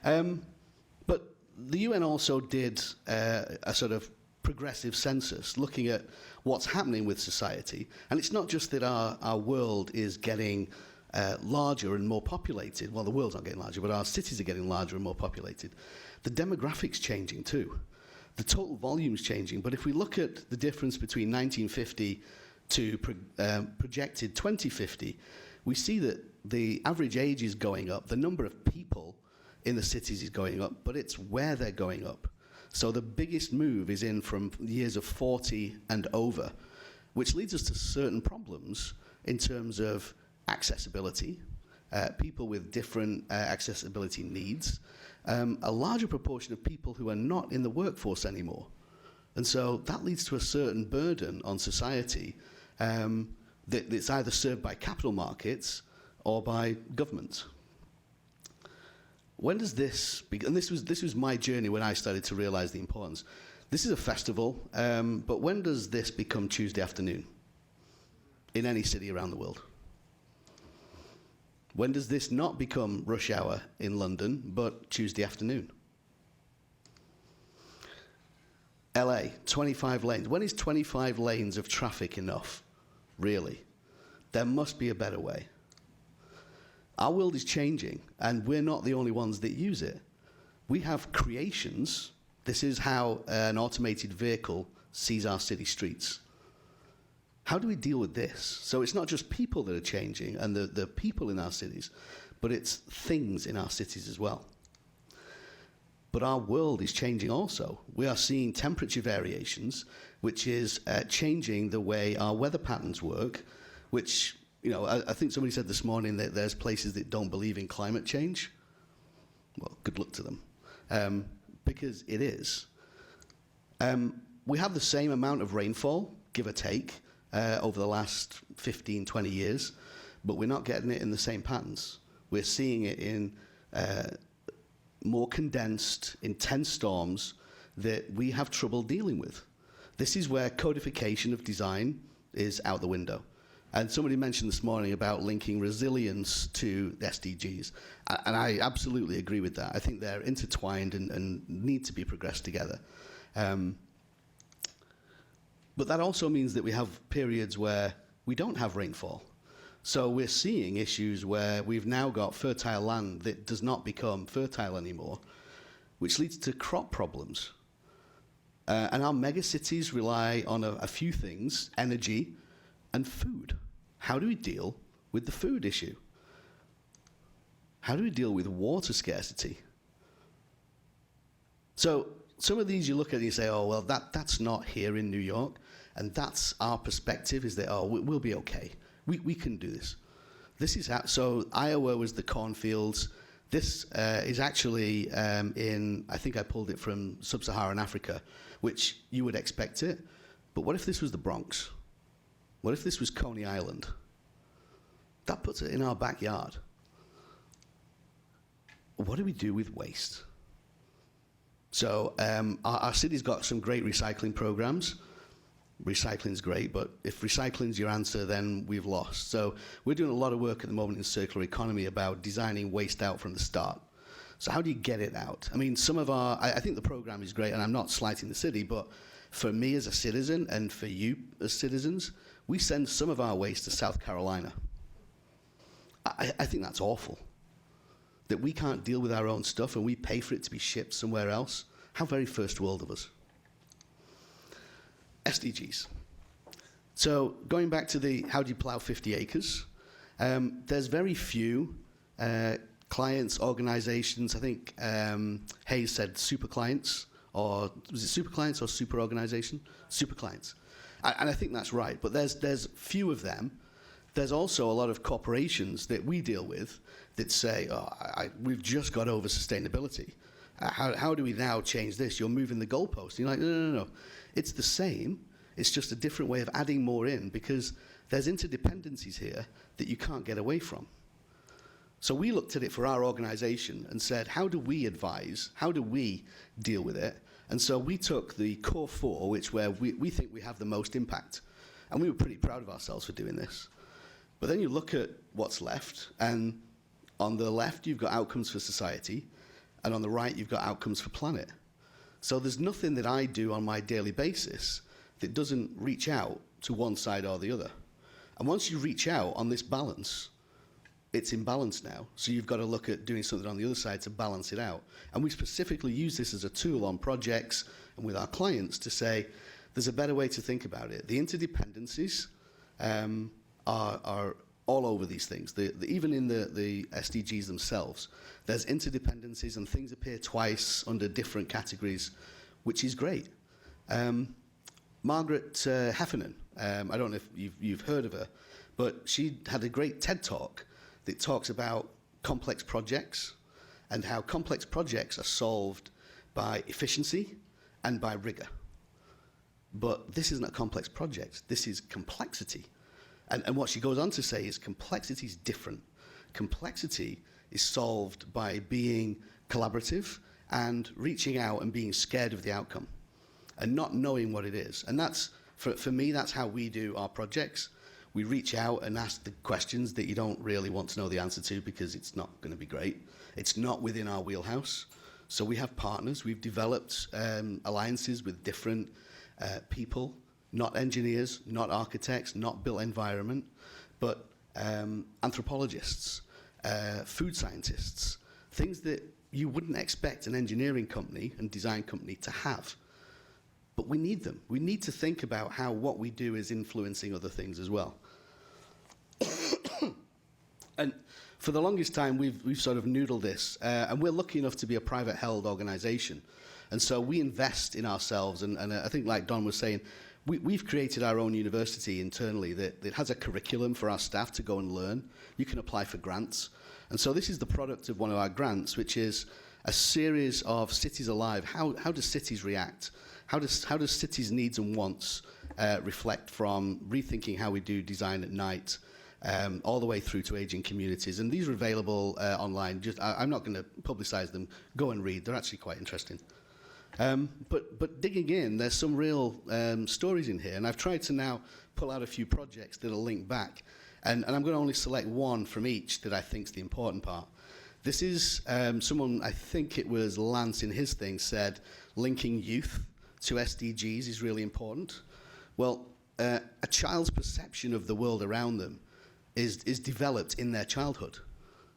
But the UN also did a sort of progressive census looking at what's happening with society. And it's not just that our world is getting larger and more populated. Well, the world's not getting larger, but our cities are getting larger and more populated. The demographics changing too. The total volume's changing. But if we look at the difference between 1950 to projected 2050, we see that the average age is going up, the number of people in the cities is going up, but it's where they're going up. So the biggest move is in from years of 40 and over, which leads us to certain problems in terms of accessibility, people with different accessibility needs, a larger proportion of people who are not in the workforce anymore. And so that leads to a certain burden on society that's either served by capital markets or by governments. When does this begin? And this was my journey when I started to realize the importance. This is a festival, but when does this become Tuesday afternoon in any city around the world? When does this not become rush hour in London, but Tuesday afternoon? LA, 25 lanes. When is 25 lanes of traffic enough? Really? There must be a better way. Our world is changing, and we're not the only ones that use it. We have creations. This is how an automated vehicle sees our city streets. How do we deal with this? So it's not just people that are changing and the people in our cities, but it's things in our cities as well. But our world is changing also. We are seeing temperature variations, which is changing the way our weather patterns work, which, you know, I think somebody said this morning that there's places that don't believe in climate change. Well, good luck to them, because it is. We have the same amount of rainfall, give or take, over the last 15, 20 years, but we're not getting it in the same patterns. We're seeing it in more condensed, intense storms that we have trouble dealing with. This is where codification of design is out the window. And somebody mentioned this morning about linking resilience to the SDGs, and I absolutely agree with that. I think they're intertwined and need to be progressed together. But that also means that we have periods where we don't have rainfall. So we're seeing issues where we've now got fertile land that does not become fertile anymore, which leads to crop problems. And our megacities rely on a few things: energy and food. How do we deal with the food issue? How do we deal with water scarcity? So some of these you look at and you say, oh, well, that's not here in New York. And that's our perspective, is that, oh, we'll be okay. We can do this. This is how, so Iowa was the cornfields. This is actually I think I pulled it from sub-Saharan Africa, which you would expect it. But what if this was the Bronx? What if this was Coney Island? That puts it in our backyard. What do we do with waste? So our city's got some great recycling programs. Recycling's great, but if recycling's your answer, then we've lost. So we're doing a lot of work at the moment in circular economy about designing waste out from the start. So how do you get it out? I mean, some of I think the program is great, and I'm not slighting the city, but for me as a citizen and for you as citizens, we send some of our waste to South Carolina. I think that's awful, that we can't deal with our own stuff and we pay for it to be shipped somewhere else. How very first world of us. SDGs. So going back to the how do you plow 50 acres, there's very few clients, organizations. I think Hayes said super clients, or was it super clients or super organization? Super clients. And I think that's right, but there's few of them. There's also a lot of corporations that we deal with that say, oh, we've just got over sustainability. How do we now change this? You're moving the goalpost. You're like, no. It's the same. It's just a different way of adding more in, because there's interdependencies here that you can't get away from. So we looked at it for our organization and said, how do we advise? How do we deal with it? And so we took the core four, which where we think we have the most impact. And we were pretty proud of ourselves for doing this. But then you look at what's left, and on the left you've got outcomes for society, and on the right you've got outcomes for planet. So there's nothing that I do on my daily basis that doesn't reach out to one side or the other. And once you reach out on this balance, it's imbalanced now. So you've got to look at doing something on the other side to balance it out. And we specifically use this as a tool on projects and with our clients to say, there's a better way to think about it. The interdependencies are all over these things. Even in the SDGs themselves, there's interdependencies and things appear twice under different categories, which is great. Margaret Heffernan, I don't know if you've heard of her, but she had a great TED Talk that talks about complex projects and how complex projects are solved by efficiency and by rigor. But this isn't a complex project. This is complexity. And what she goes on to say is complexity is different. Complexity is solved by being collaborative and reaching out and being scared of the outcome and not knowing what it is. And that's, for me, that's how we do our projects. We reach out and ask the questions that you don't really want to know the answer to because it's not going to be great. It's not within our wheelhouse. So we have partners. We've developed alliances with different people, not engineers, not architects, not built environment, but anthropologists, food scientists, things that you wouldn't expect an engineering company and design company to have. But we need them. We need to think about how what we do is influencing other things as well. And for the longest time, we've sort of noodled this, and we're lucky enough to be a private held organization. And so we invest in ourselves, and I think like Don was saying, we've created our own university internally that has a curriculum for our staff to go and learn. You can apply for grants. And so this is the product of one of our grants, which is a series of Cities Alive. How do cities react? How does cities' needs and wants reflect from rethinking how we do design at night, all the way through to aging communities? And these are available online. I'm not going to publicize them. Go and read. They're actually quite interesting. But digging in, there's some real stories in here. And I've tried to now pull out a few projects that will link back. And I'm going to only select one from each that I think is the important part. This is someone, I think it was Lance in his thing, said linking youth to SDGs is really important. Well, a child's perception of the world around them is developed in their childhood.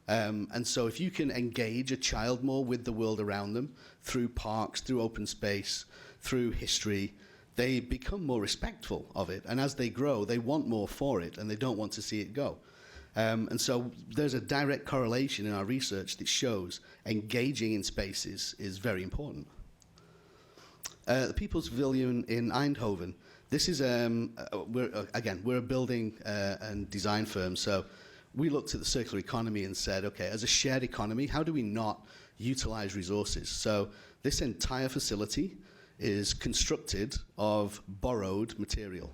And so if you can engage a child more with the world around them through parks, through open space, through history, they become more respectful of it. And as they grow, they want more for it, and they don't want to see it go. And so there's a direct correlation in our research that shows engaging in spaces is very important. The People's Pavilion in Eindhoven. This is, we're a building and design firm, so we looked at the circular economy and said, okay, as a shared economy, how do we not utilize resources? So this entire facility is constructed of borrowed material.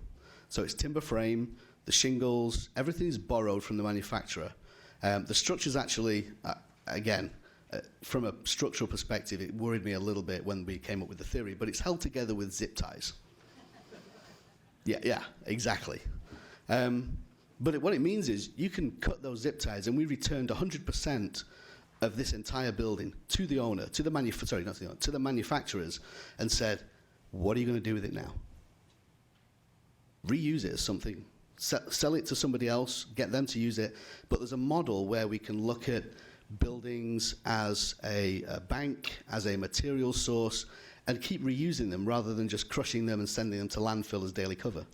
So it's timber frame, the shingles, everything is borrowed from the manufacturer. The structure's actually, from a structural perspective, it worried me a little bit when we came up with the theory, but it's held together with zip ties. Yeah, exactly. But what it means is you can cut those zip ties, and we returned 100% of this entire building to the owner, to the to the manufacturers, and said, what are you going to do with it now? Reuse it as something. Sell it to somebody else, get them to use it. But there's a model where we can look at buildings as a bank, as a material source, and keep reusing them rather than just crushing them and sending them to landfill as daily cover.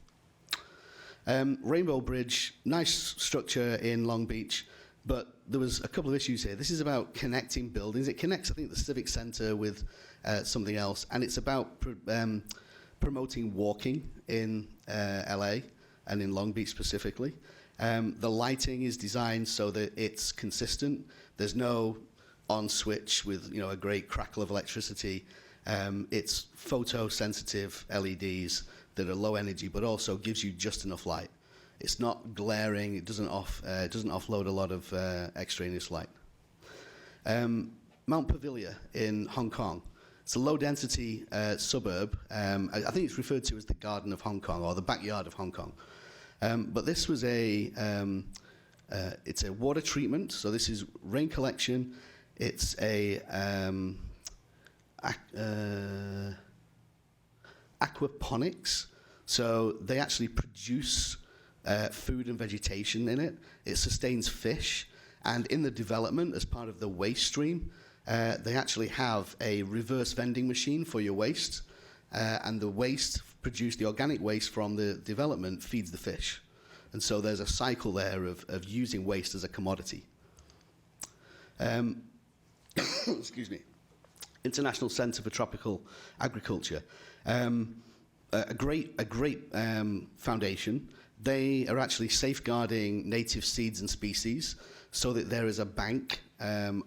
Rainbow Bridge, nice structure in Long Beach, but there was a couple of issues here. This is about connecting buildings. It connects, I think, the Civic Center with something else, and it's about promoting walking in LA and in Long Beach specifically. The lighting is designed so that it's consistent. There's no on switch with a great crackle of electricity. It's photosensitive LEDs that are low energy, but also gives you just enough light. It's not glaring. It doesn't offload a lot of extraneous light. Mount Pavilia in Hong Kong. It's a low-density suburb. I think it's referred to as the Garden of Hong Kong or the backyard of Hong Kong. But this was it's a water treatment. So this is rain collection. It's a aquaponics. So they actually produce food and vegetation in it. It sustains fish. And in the development, as part of the waste stream, they actually have a reverse vending machine for your waste. And the waste produced, the organic waste from the development, feeds the fish. And so there's a cycle there of using waste as a commodity. Excuse me. International Centre for Tropical Agriculture. A great foundation. They are actually safeguarding native seeds and species so that there is a bank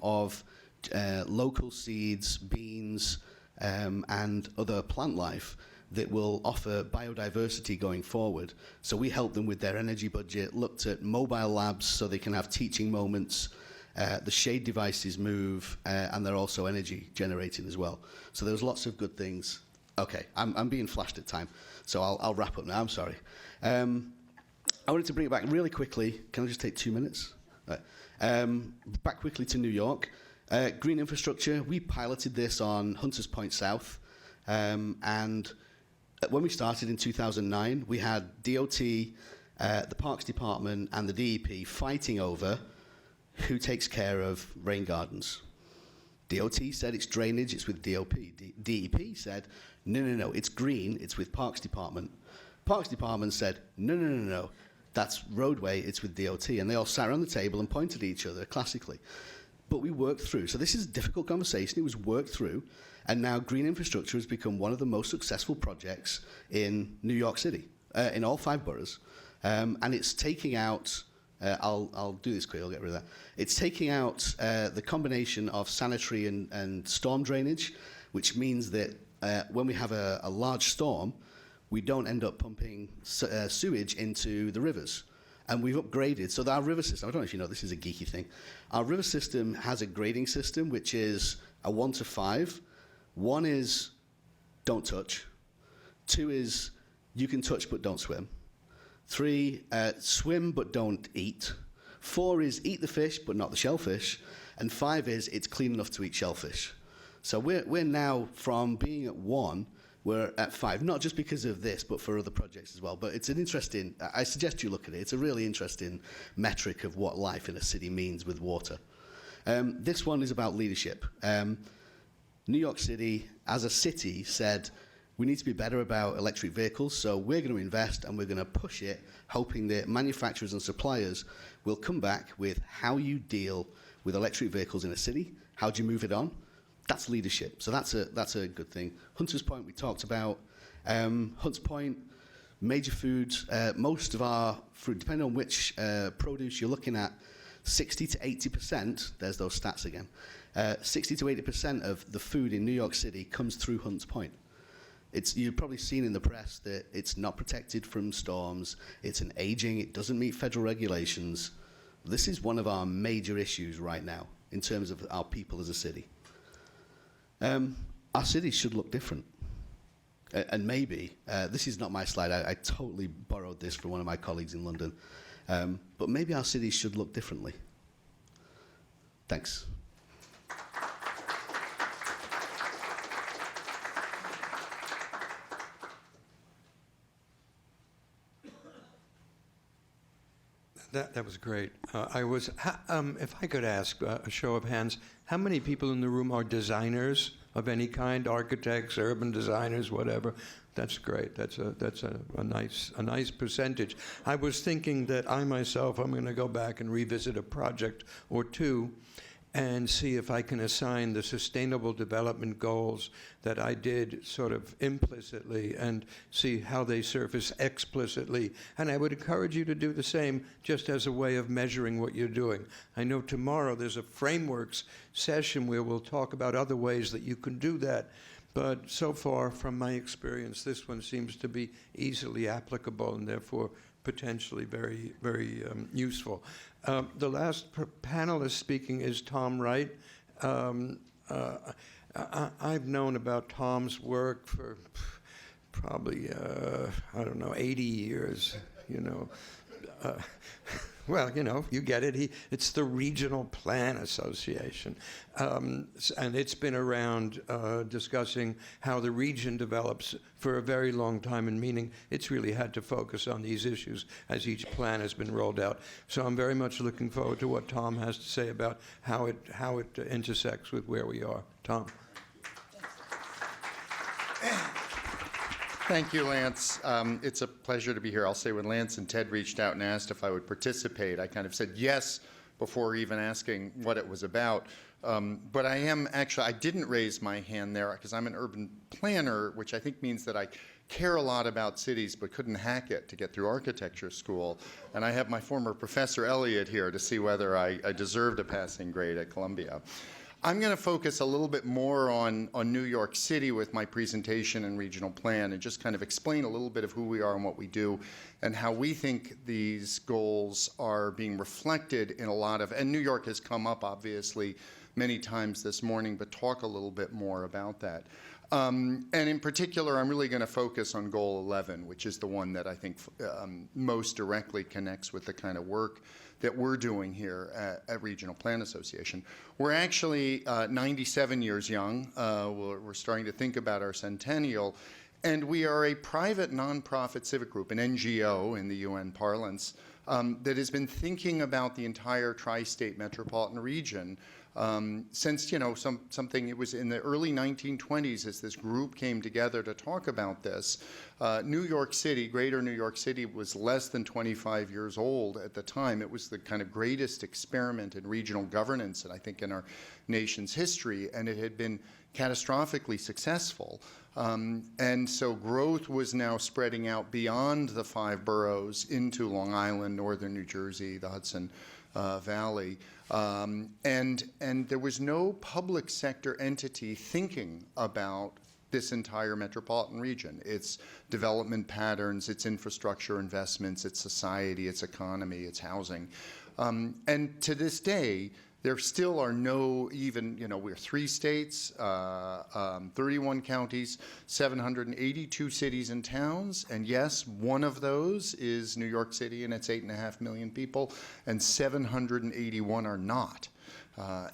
of local seeds, beans, and other plant life that will offer biodiversity going forward. So we help them with their energy budget, looked at mobile labs so they can have teaching moments. The shade devices move, and they're also energy generating as well. So there's lots of good things. Okay, I'm being flashed at time, so I'll wrap up now. I'm sorry. I wanted to bring it back really quickly. Can I just take 2 minutes? Right. Back quickly to New York. Green infrastructure, we piloted this on Hunters Point South. And when we started in 2009, we had DOT, the Parks Department, and the DEP fighting over who takes care of rain gardens. DOT said it's drainage, it's with DOP. DEP said, no, it's green, it's with Parks Department. Parks Department said, no, that's roadway, it's with DOT. And they all sat around the table and pointed at each other, classically. But we worked through. So this is a difficult conversation. It was worked through. And now green infrastructure has become one of the most successful projects in New York City, in all 5 boroughs. And it's taking out, I'll do this quick, I'll get rid of that. It's taking out the combination of sanitary and storm drainage, which means that when we have a large storm, we don't end up pumping sewage into the rivers. And we've upgraded, so our river system, I don't know if you know, this is a geeky thing. Our river system has a grading system, which is a 1 to 5. 1 is don't touch. 2 is you can touch but don't swim. 3, swim but don't eat. 4 is eat the fish but not the shellfish. And 5 is it's clean enough to eat shellfish. So we're now, from being at 1, we're at 5, not just because of this, but for other projects as well. But it's an interesting, I suggest you look at it. It's a really interesting metric of what life in a city means with water. This one is about leadership. New York City, as a city, said, we need to be better about electric vehicles, so we're going to invest and we're going to push it, hoping that manufacturers and suppliers will come back with how you deal with electric vehicles in a city, how do you move it on. That's leadership, so that's a good thing. Hunters Point we talked about. Hunts Point, major foods, most of our fruit, depending on which produce you're looking at, 60 to 80%, there's those stats again, 60 to 80% of the food in New York City comes through Hunts Point. You've probably seen in the press that it's not protected from storms, it's an aging, it doesn't meet federal regulations. This is one of our major issues right now in terms of our people as a city. Our cities should look different. And maybe, this is not my slide, I totally borrowed this from one of my colleagues in London, but maybe our cities should look differently. Thanks. That was great. If I could ask a show of hands, how many people in the room are designers of any kind, architects, urban designers, whatever? That's great. That's a nice percentage. I was thinking that I myself, I'm going to go back and revisit a project or two and see if I can assign the sustainable development goals that I did sort of implicitly and see how they surface explicitly. And I would encourage you to do the same just as a way of measuring what you're doing. I know tomorrow there's a frameworks session where we'll talk about other ways that you can do that. But so far, from my experience, this one seems to be easily applicable and therefore potentially very, very useful. The last panelist speaking is Tom Wright. I've known about Tom's work for probably, 80 years, Well, you get it. It's the Regional Plan Association. And it's been around discussing how the region develops for a very long time, and meaning it's really had to focus on these issues as each plan has been rolled out. So I'm very much looking forward to what Tom has to say about how it intersects with where we are. Tom. Thank you, Lance. It's a pleasure to be here. I'll say when Lance and Ted reached out and asked if I would participate, I kind of said yes before even asking what it was about. But I didn't raise my hand there because I'm an urban planner, which I think means that I care a lot about cities but couldn't hack it to get through architecture school. And I have my former professor, Elliot, here to see whether I deserved a passing grade at Columbia. I'm going to focus a little bit more on New York City with my presentation and regional plan and just kind of explain a little bit of who we are and what we do and how we think these goals are being reflected in a lot of, and New York has come up obviously many times this morning, but talk a little bit more about that. And in particular, I'm really going to focus on Goal 11, which is the one that I think most directly connects with the kind of work that we're doing here at Regional Plan Association. We're actually 97 years young. We're starting to think about our centennial. And we are a private nonprofit civic group, an NGO in the UN parlance, that has been thinking about the entire tri-state metropolitan region since, something, it was in the early 1920s as this group came together to talk about this. New York City, greater New York City, was less than 25 years old at the time. It was the kind of greatest experiment in regional governance, and I think in our nation's history, and it had been catastrophically successful. And so growth was now spreading out beyond the 5 boroughs into Long Island, northern New Jersey, the Hudson Valley. And there was no public sector entity thinking about this entire metropolitan region, its development patterns, its infrastructure investments, its society, its economy, its housing. And to this day, there still are no even, we're 3 states, 31 counties, 782 cities and towns, and yes, one of those is New York City and its 8.5 million people, and 781 are not.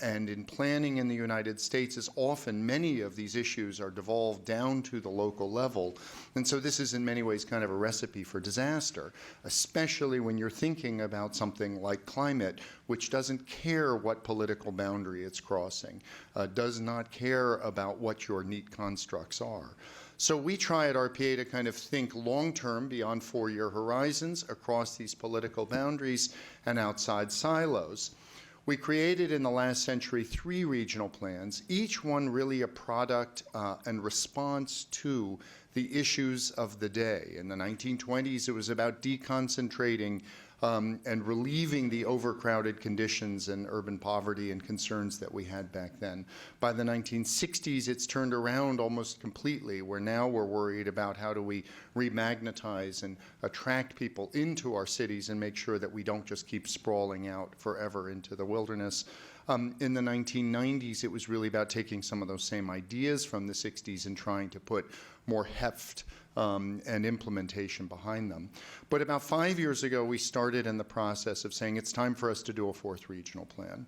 And in planning in the United States, as often many of these issues are devolved down to the local level. And so this is in many ways kind of a recipe for disaster, especially when you're thinking about something like climate, which doesn't care what political boundary it's crossing, does not care about what your neat constructs are. So we try at RPA to kind of think long-term beyond 4-year horizons across these political boundaries and outside silos. We created in the last century 3 regional plans, each one really a product and response to the issues of the day. In the 1920s, it was about deconcentrating and relieving the overcrowded conditions and urban poverty and concerns that we had back then. By the 1960s, it's turned around almost completely, where now we're worried about how do we remagnetize and attract people into our cities and make sure that we don't just keep sprawling out forever into the wilderness. In the 1990s, it was really about taking some of those same ideas from the 60s and trying to put more heft and implementation behind them. But about 5 years ago, we started in the process of saying it's time for us to do a 4th regional plan.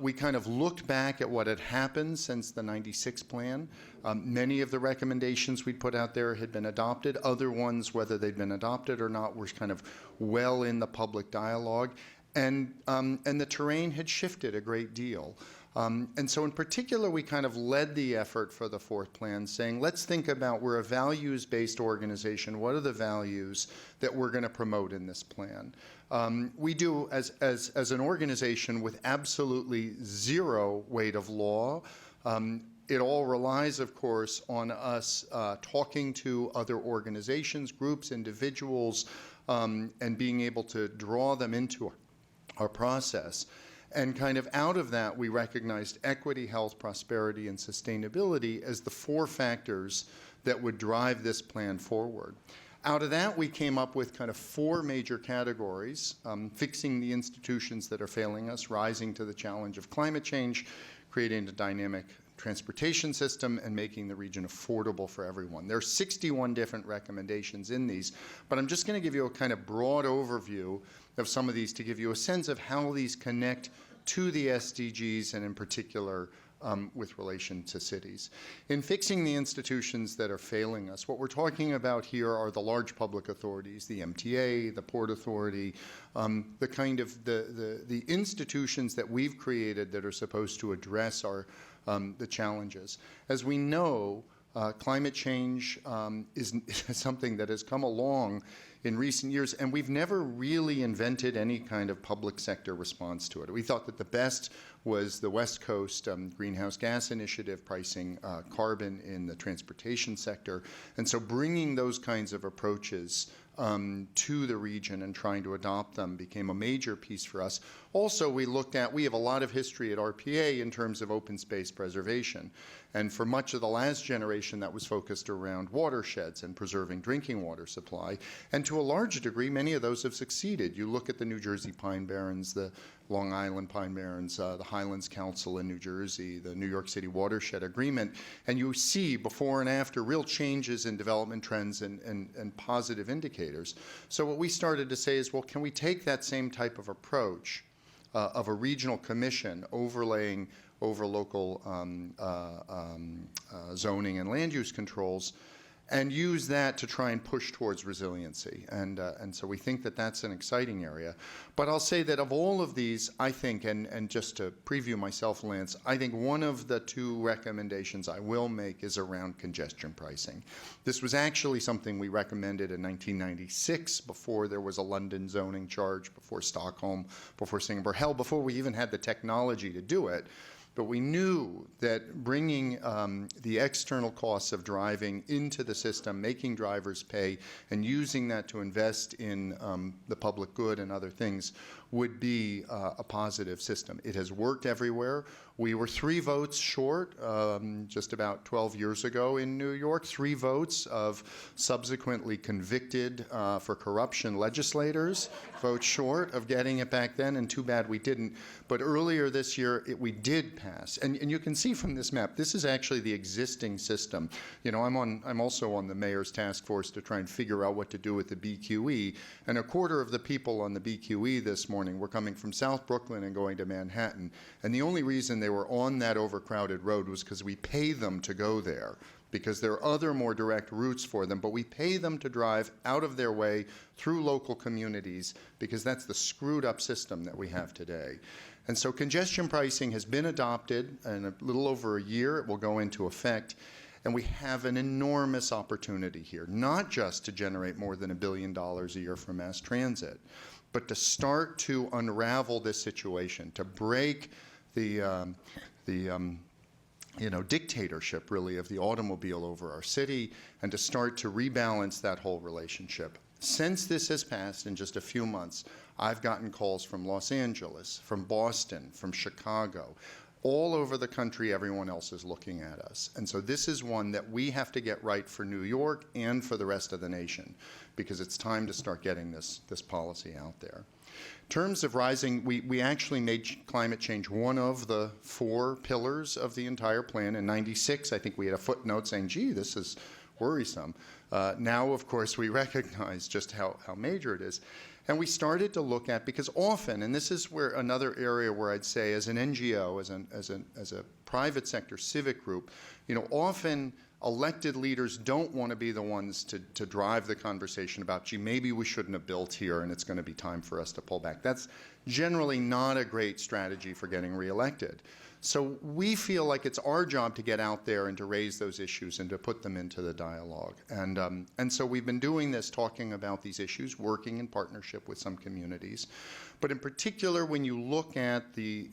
We kind of looked back at what had happened since the 96 plan. Many of the recommendations we put out there had been adopted. Other ones, whether they'd been adopted or not, were kind of well in the public dialogue. And the terrain had shifted a great deal. And so in particular, we kind of led the effort for the 4th plan, saying, let's think about, we're a values-based organization. What are the values that we're going to promote in this plan? We do, as an organization with absolutely zero weight of law, it all relies, of course, on us talking to other organizations, groups, individuals, and being able to draw them into our process. And kind of out of that, we recognized equity, health, prosperity, and sustainability as the 4 factors that would drive this plan forward. Out of that, we came up with kind of 4 major categories: fixing the institutions that are failing us, rising to the challenge of climate change, creating a dynamic transportation system, and making the region affordable for everyone. There are 61 different recommendations in these, but I'm just going to give you a kind of broad overview of some of these to give you a sense of how these connect to the SDGs, and in particular with relation to cities. In fixing the institutions that are failing us, what we're talking about here are the large public authorities, the MTA, the Port Authority, the kind of the institutions that we've created that are supposed to address our the challenges. As we know, climate change is something that has come along in recent years, and we've never really invented any kind of public sector response to it. We thought that the best was the West Coast greenhouse gas initiative, pricing carbon in the transportation sector. And so bringing those kinds of approaches to the region and trying to adopt them became a major piece for us. Also, we have a lot of history at RPA in terms of open space preservation. And for much of the last generation, that was focused around watersheds and preserving drinking water supply. And to a large degree, many of those have succeeded. You look at the New Jersey Pine Barrens, the Long Island Pine Barrens, the Highlands Council in New Jersey, the New York City Watershed Agreement, and you see before and after real changes in development trends and positive indicators. So what we started to say is, well, can we take that same type of approach of a regional commission overlaying over local zoning and land use controls, and use that to try and push towards resiliency. And so we think that that's an exciting area. But I'll say that of all of these, I think, and just to preview myself, Lance, I think one of the two recommendations I will make is around congestion pricing. This was actually something we recommended in 1996 before there was a London zoning charge, before Stockholm, before Singapore, hell, before we even had the technology to do it. But we knew that bringing the external costs of driving into the system, making drivers pay, and using that to invest in the public good and other things would be a positive system. It has worked everywhere. We were 3 votes short just about 12 years ago in New York, 3 votes of subsequently convicted for corruption legislators, votes short of getting it back then, and too bad we didn't. But earlier this year, we did pass. And you can see from this map, this is actually the existing system. You know, I'm also on the mayor's task force to try and figure out what to do with the BQE, and a quarter of the people on the BQE this morning were coming from South Brooklyn and going to Manhattan. And the only reason they were on that overcrowded road was because we pay them to go there, because there are other more direct routes for them, but we pay them to drive out of their way through local communities, because that's the screwed up system that we have today. And so congestion pricing has been adopted in a little over a year. It will go into effect. And we have an enormous opportunity here, not just to generate more than $1 billion a year for mass transit, but to start to unravel this situation, to break the dictatorship, really, of the automobile over our city, and to start to rebalance that whole relationship. Since this has passed in just a few months, I've gotten calls from Los Angeles, from Boston, from Chicago. All over the country, everyone else is looking at us. And so this is one that we have to get right for New York and for the rest of the nation, because it's time to start getting this policy out there. In terms of rising, we actually made climate change one of the 4 pillars of the entire plan. In '96, I think we had a footnote saying, gee, this is worrisome. Now, of course, we recognize just how major it is. And we started to look at, because often, and this is where another area where I'd say as an NGO, as a private sector civic group, you know, often elected leaders don't want to be the ones to drive the conversation about, gee, maybe we shouldn't have built here and it's going to be time for us to pull back. That's generally not a great strategy for getting reelected. So we feel like it's our job to get out there and to raise those issues and to put them into the dialogue. And so we've been doing this, talking about these issues, working in partnership with some communities. But in particular, when you look at the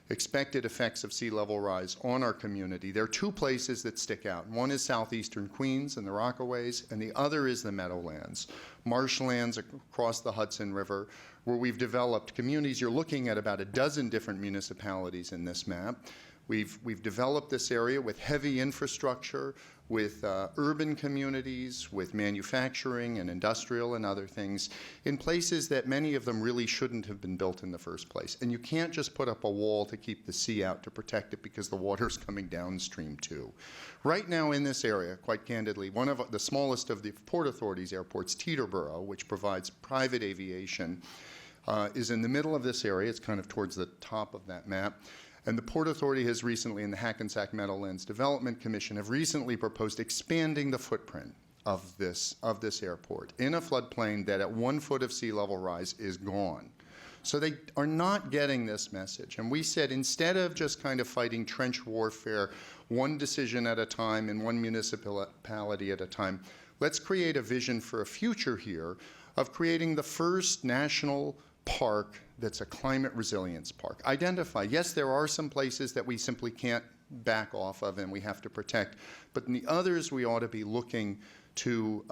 expected effects of sea level rise on our community, there are 2 places that stick out. One is southeastern Queens and the Rockaways, and the other is the Meadowlands, marshlands across the Hudson River, where we've developed communities. You're looking at about a dozen different municipalities in this map. We've developed this area with heavy infrastructure, with urban communities, with manufacturing and industrial and other things, in places that many of them really shouldn't have been built in the first place. And you can't just put up a wall to keep the sea out to protect it, because the water's coming downstream too. Right now in this area, quite candidly, one of the smallest of the Port Authority's airports, Teterboro, which provides private aviation, is in the middle of this area. It's kind of towards the top of that map. And the Port Authority has recently, and the Hackensack Meadowlands Development Commission, have recently proposed expanding the footprint of this airport in a floodplain that at 1 foot of sea level rise is gone. So they are not getting this message. And we said, instead of just kind of fighting trench warfare, one decision at a time in one municipality at a time, let's create a vision for a future here of creating the first national park that's a climate resilience park. Identify, yes, there are some places that we simply can't back off of and we have to protect. But in the others, we ought to be looking to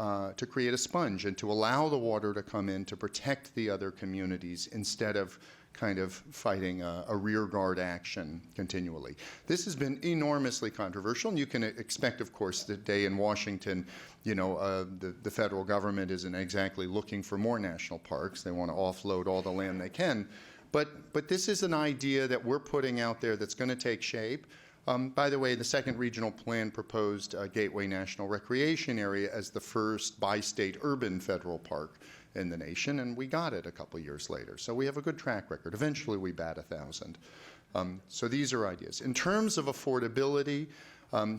create a sponge and to allow the water to come in to protect the other communities instead of kind of fighting a rearguard action continually. This has been enormously controversial, and you can expect, of course, today in Washington, the federal government isn't exactly looking for more national parks. They want to offload all the land they can. But this is an idea that we're putting out there that's going to take shape. By the way, the second regional plan proposed Gateway National Recreation Area as the first bi-state urban federal park in the nation, and we got it a couple years later. So we have a good track record. Eventually, we bat 1,000. So these are ideas. In terms of affordability,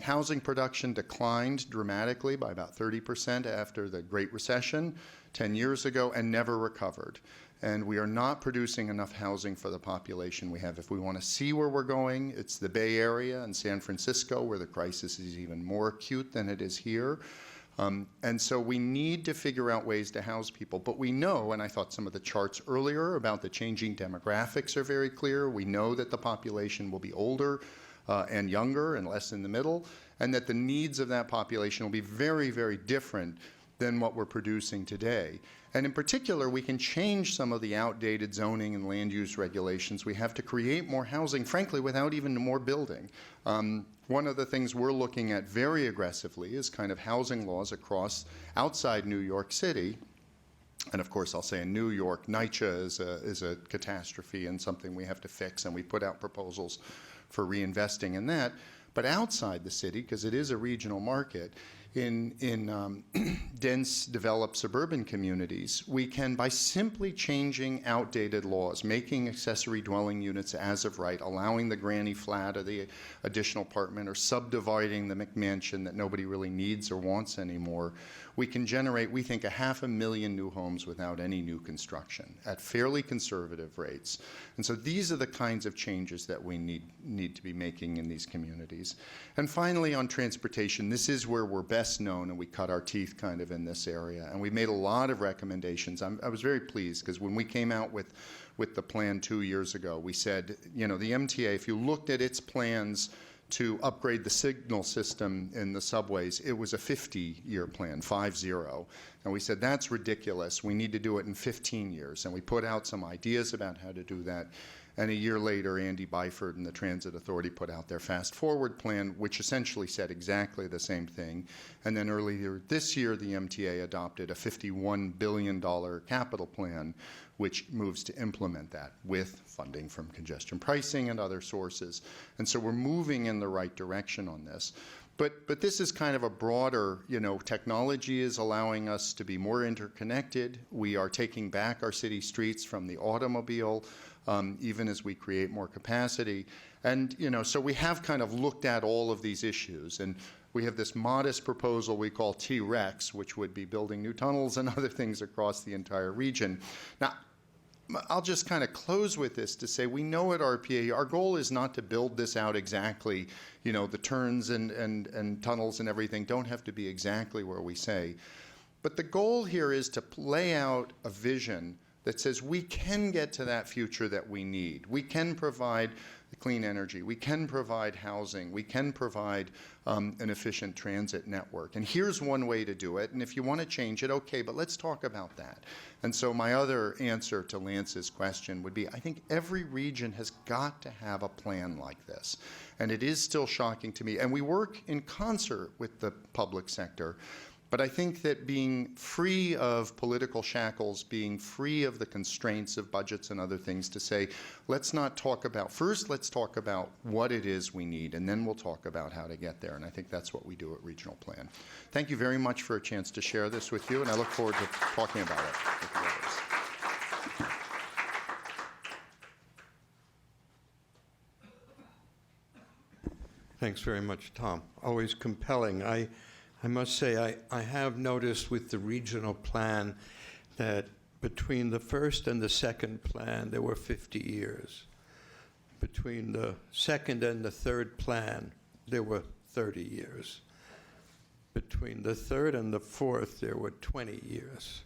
housing production declined dramatically by about 30% after the Great Recession 10 years ago and never recovered. And we are not producing enough housing for the population we have. If we want to see where we're going, it's the Bay Area and San Francisco, where the crisis is even more acute than it is here. And so we need to figure out ways to house people. But we know, and I thought some of the charts earlier about the changing demographics are very clear. We know that the population will be older and younger and less in the middle, and that the needs of that population will be very, very different than what we're producing today. And in particular, we can change some of the outdated zoning and land use regulations. We have to create more housing, frankly, without even more building. One of the things we're looking at very aggressively is kind of housing laws outside New York City. And of course, I'll say in New York, NYCHA is a catastrophe and something we have to fix, and we put out proposals for reinvesting in that. But outside the city, because it is a regional market, in dense, developed suburban communities, we can, by simply changing outdated laws, making accessory dwelling units as of right, allowing the granny flat or the additional apartment, or subdividing the McMansion that nobody really needs or wants anymore, we can generate, we think, 500,000 new homes without any new construction at fairly conservative rates. And so these are the kinds of changes that we need to be making in these communities. And finally, on transportation, this is where we're best known, and we cut our teeth kind of in this area. And we made a lot of recommendations. I was very pleased, because when we came out with the plan 2 years ago, we said, the MTA, if you looked at its plans to upgrade the signal system in the subways, it was a 50-year plan, 50. And we said, that's ridiculous. We need to do it in 15 years. And we put out some ideas about how to do that. And a year later, Andy Byford and the Transit Authority put out their Fast Forward plan, which essentially said exactly the same thing. And then earlier this year, the MTA adopted a $51 billion capital plan, which moves to implement that with funding from congestion pricing and other sources. And so we're moving in the right direction on this. But this is kind of a broader, technology is allowing us to be more interconnected. We are taking back our city streets from the automobile, even as we create more capacity. And, so we have kind of looked at all of these issues. And we have this modest proposal we call T-REX, which would be building new tunnels and other things across the entire region. Now, I'll just kind of close with this to say we know at RPA our goal is not to build this out exactly. The turns and tunnels and everything don't have to be exactly where we say. But the goal here is to lay out a vision that says we can get to that future that we need. We can provide clean energy. We can provide housing. We can provide an efficient transit network. And here's one way to do it. And if you want to change it, okay, but let's talk about that. And so my other answer to Lance's question would be, I think every region has got to have a plan like this. And it is still shocking to me. And we work in concert with the public sector. But I think that being free of political shackles, being free of the constraints of budgets and other things, to say, let's not talk about, first let's talk about what it is we need, and then we'll talk about how to get there. And I think that's what we do at Regional Plan. Thank you very much for a chance to share this with you, and I look forward to talking about it with the others. Thanks very much, Tom. Always compelling. I must say, I have noticed with the regional plan that between the first and the second plan, there were 50 years. Between the second and the third plan, there were 30 years. Between the third and the fourth, there were 20 years.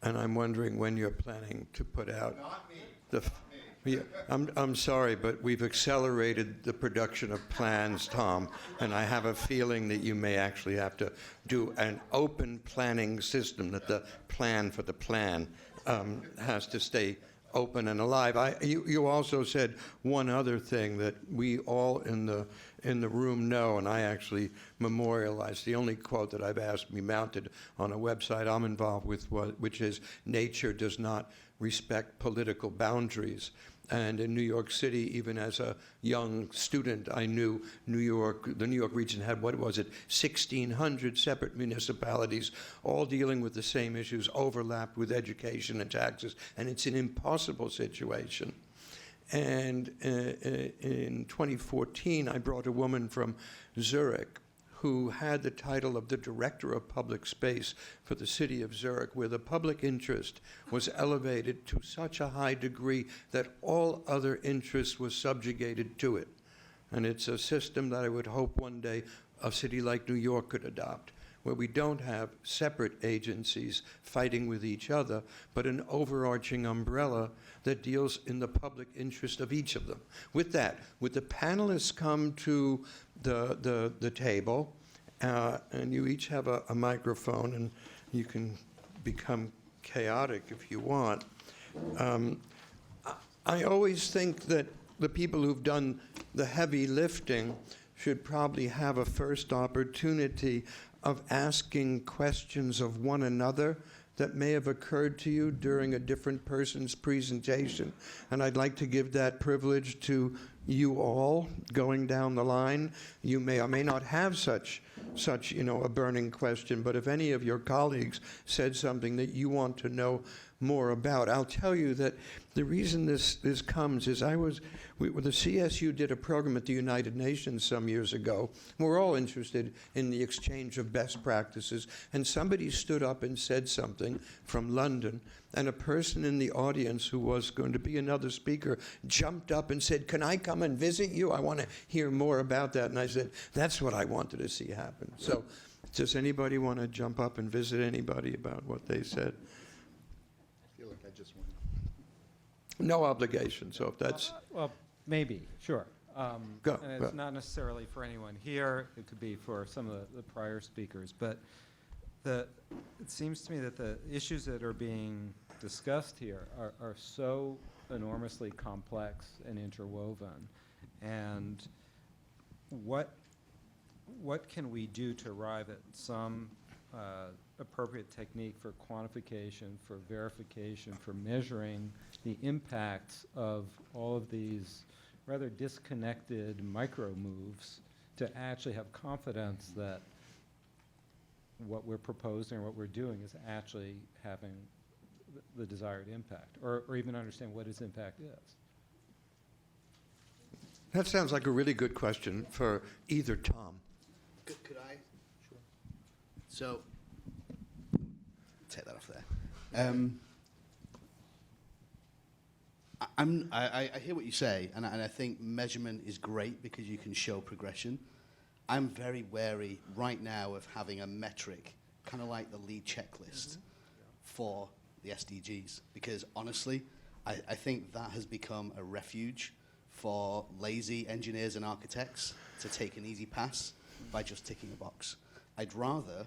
And I'm wondering when you're planning to put out... Not me. The, Not me. Yeah, I'm sorry, but we've accelerated the production of plans, Tom, and I have a feeling that you may actually have to do an open planning system, that the plan for the plan has to stay open and alive. You also said one other thing that we all in the room know, and I actually memorialized. The only quote that I've asked be mounted on a website I'm involved with, which is, "Nature does not respect political boundaries." And in New York City, even as a young student, I knew the New York region had, what was it, 1,600 separate municipalities, all dealing with the same issues, overlapped with education and taxes, and it's an impossible situation. And in 2014, I brought a woman from Zurich who had the title of the Director of Public Space for the city of Zurich, where the public interest was elevated to such a high degree that all other interests were subjugated to it. And it's a system that I would hope one day a city like New York could adopt, where we don't have separate agencies fighting with each other, but an overarching umbrella that deals in the public interest of each of them. With that, would the panelists come to the table, and you each have a microphone, and you can become chaotic if you want. I always think that the people who've done the heavy lifting should probably have a first opportunity of asking questions of one another that may have occurred to you during a different person's presentation. And I'd like to give that privilege to you all going down the line. You may or may not have such a burning question, but if any of your colleagues said something that you want to know more about, I'll tell you that the reason this comes is the CSU did a program at the United Nations some years ago. We're all interested in the exchange of best practices, and somebody stood up and said something from London, and a person in the audience who was going to be another speaker jumped up and said, "Can I come and visit you? I want to hear more about that." And I said, that's what I wanted to see happen. So does anybody want to jump up and visit anybody about what they said? I feel like I just went. No obligation, so if that's... Well, maybe, sure. Go, And it's go. not necessarily for anyone here. It could be for some of the prior speakers. But it seems to me that the issues that are being discussed here are so enormously complex and interwoven. And what can we do to arrive at some appropriate technique for quantification, for verification, for measuring the impacts of all of these rather disconnected micro moves to actually have confidence that what we're proposing or what we're doing is actually having the desired impact, or even understand what its impact is? That sounds like a really good question for either Tom. Could I? Sure. So, take that off there. I hear what you say, and I think measurement is great because you can show progression. I'm very wary right now of having a metric, kind of like the LEED checklist for the SDGs, because honestly, I think that has become a refuge for lazy engineers and architects to take an easy pass by just ticking a box. I'd rather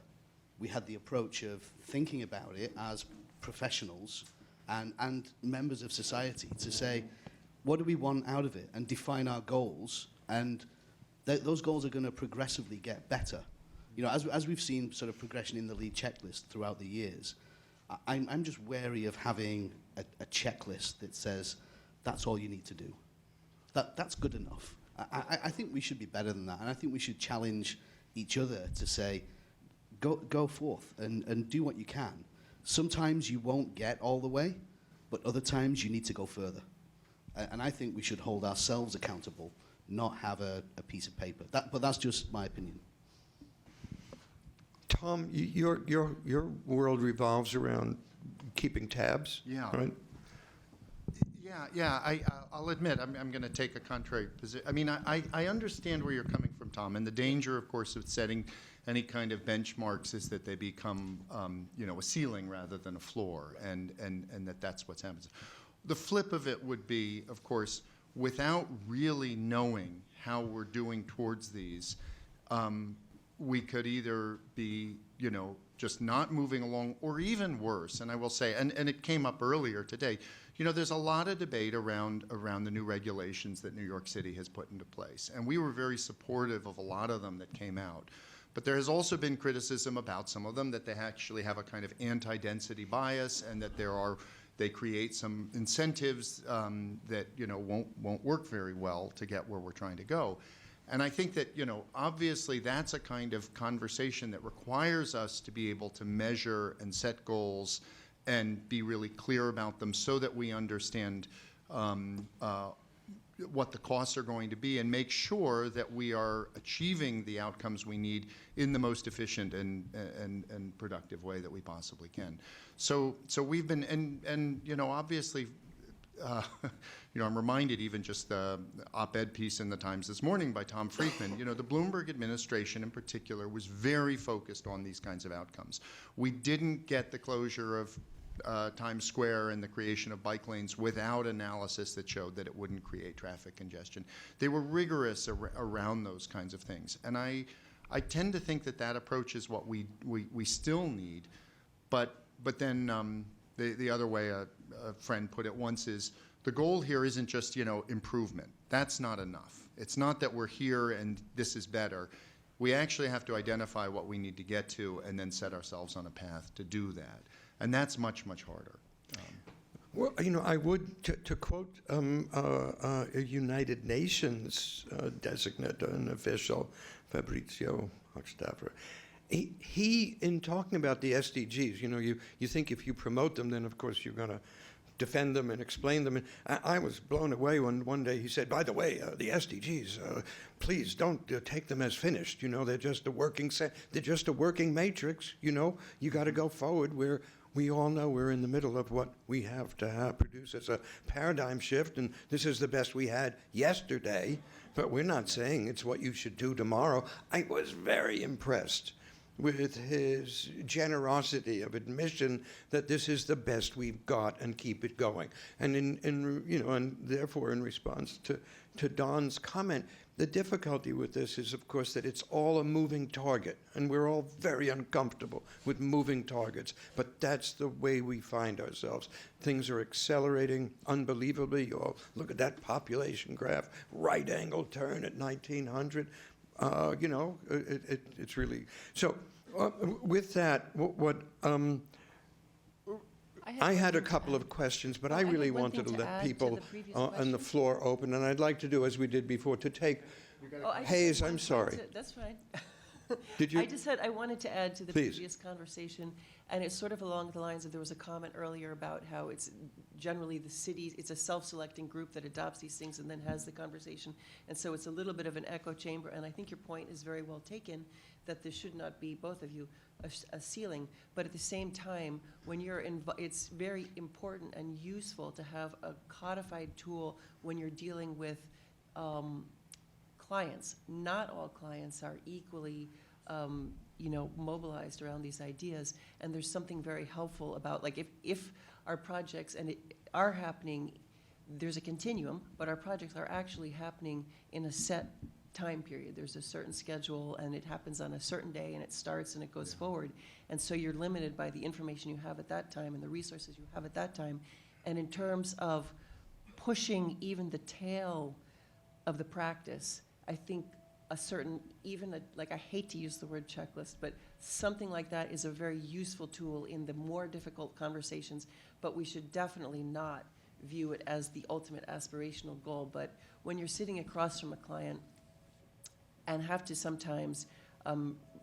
we had the approach of thinking about it as professionals and members of society to say, what do we want out of it, and define our goals, and those goals are going to progressively get better. You know, as we've seen sort of progression in the LEED checklist throughout the years, I'm just wary of having a checklist that says that's all you need to do. That's good enough. I think we should be better than that, and I think we should challenge each other to say, go forth and do what you can. Sometimes you won't get all the way, but other times you need to go further. And I think we should hold ourselves accountable, not have a piece of paper. But that's just my opinion. Tom, your world revolves around keeping tabs, Yeah. right? Yeah. I'll admit I'm going to take a contrary position. I mean, I understand where you're coming from, Tom, and the danger, of course, of setting any kind of benchmarks is that they become, a ceiling rather than a floor, and that's what's happened. The flip of it would be, of course, without really knowing how we're doing towards these, we could either be, just not moving along, or even worse. And I will say, and it came up earlier today, there's a lot of debate around the new regulations that New York City has put into place. And we were very supportive of a lot of them that came out. But there has also been criticism about some of them, that they actually have a kind of anti-density bias, and that they create some incentives that won't work very well to get where we're trying to go. And I think that obviously that's a kind of conversation that requires us to be able to measure and set goals and be really clear about them, so that we understand what the costs are going to be, and make sure that we are achieving the outcomes we need in the most efficient and productive way that we possibly can. So we've been, and obviously, I'm reminded even just the op-ed piece in the Times this morning by Tom Friedman. The Bloomberg administration in particular was very focused on these kinds of outcomes. We didn't get the closure of Times Square and the creation of bike lanes without analysis that showed that it wouldn't create traffic congestion. They were rigorous around those kinds of things. And I tend to think that approach is what we still need. But then the other way a friend put it once is, the goal here isn't just, improvement. That's not enough. It's not that we're here and this is better. We actually have to identify what we need to get to, and then set ourselves on a path to do that. And that's much, much harder. Well, I would, to quote a United Nations designate, an official, Fabrizio Hochstafer, he, in talking about the SDGs, you think if you promote them, then of course you're going to defend them and explain them. And I was blown away when one day he said, by the way, the SDGs, please don't take them as finished. They're just a working matrix. You got to go forward. We all know we're in the middle of what we have to produce as a paradigm shift, and this is the best we had yesterday, but we're not saying it's what you should do tomorrow. I was very impressed with his generosity of admission that this is the best we've got and keep it going. And and therefore, in response to Don's comment, the difficulty with this is, of course, that it's all a moving target, and we're all very uncomfortable with moving targets, but that's the way we find ourselves. Things are accelerating unbelievably. You look at that population graph, right angle turn at 1900. It's really so. With that, I had a couple of questions, but I really wanted to let people on the floor open, and I'd like to do as we did before, to take. Hayes, I'm sorry. That's fine. Did you? I just said I wanted to add to the Please. previous conversation, and it's sort of along the lines of, there was a comment earlier about how it's generally the cities, it's a self-selecting group that adopts these things and then has the conversation. And so it's a little bit of an echo chamber, and I think your point is very well taken, that there should not be, both of you, a ceiling. But at the same time, when you're it's very important and useful to have a codified tool when you're dealing with clients. Not all clients are equally mobilized around these ideas, and there's something very helpful about, like, if our projects, and are happening, there's a continuum, but our projects are actually happening in a set time period. There's a certain schedule, and it happens on a certain day, and it starts and it goes forward. And so you're limited by the information you have at that time and the resources you have at that time. And in terms of pushing even the tail of the practice, I think a certain, I hate to use the word checklist, but something like that is a very useful tool in the more difficult conversations, but we should definitely not view it as the ultimate aspirational goal. But when you're sitting across from a client and have to sometimes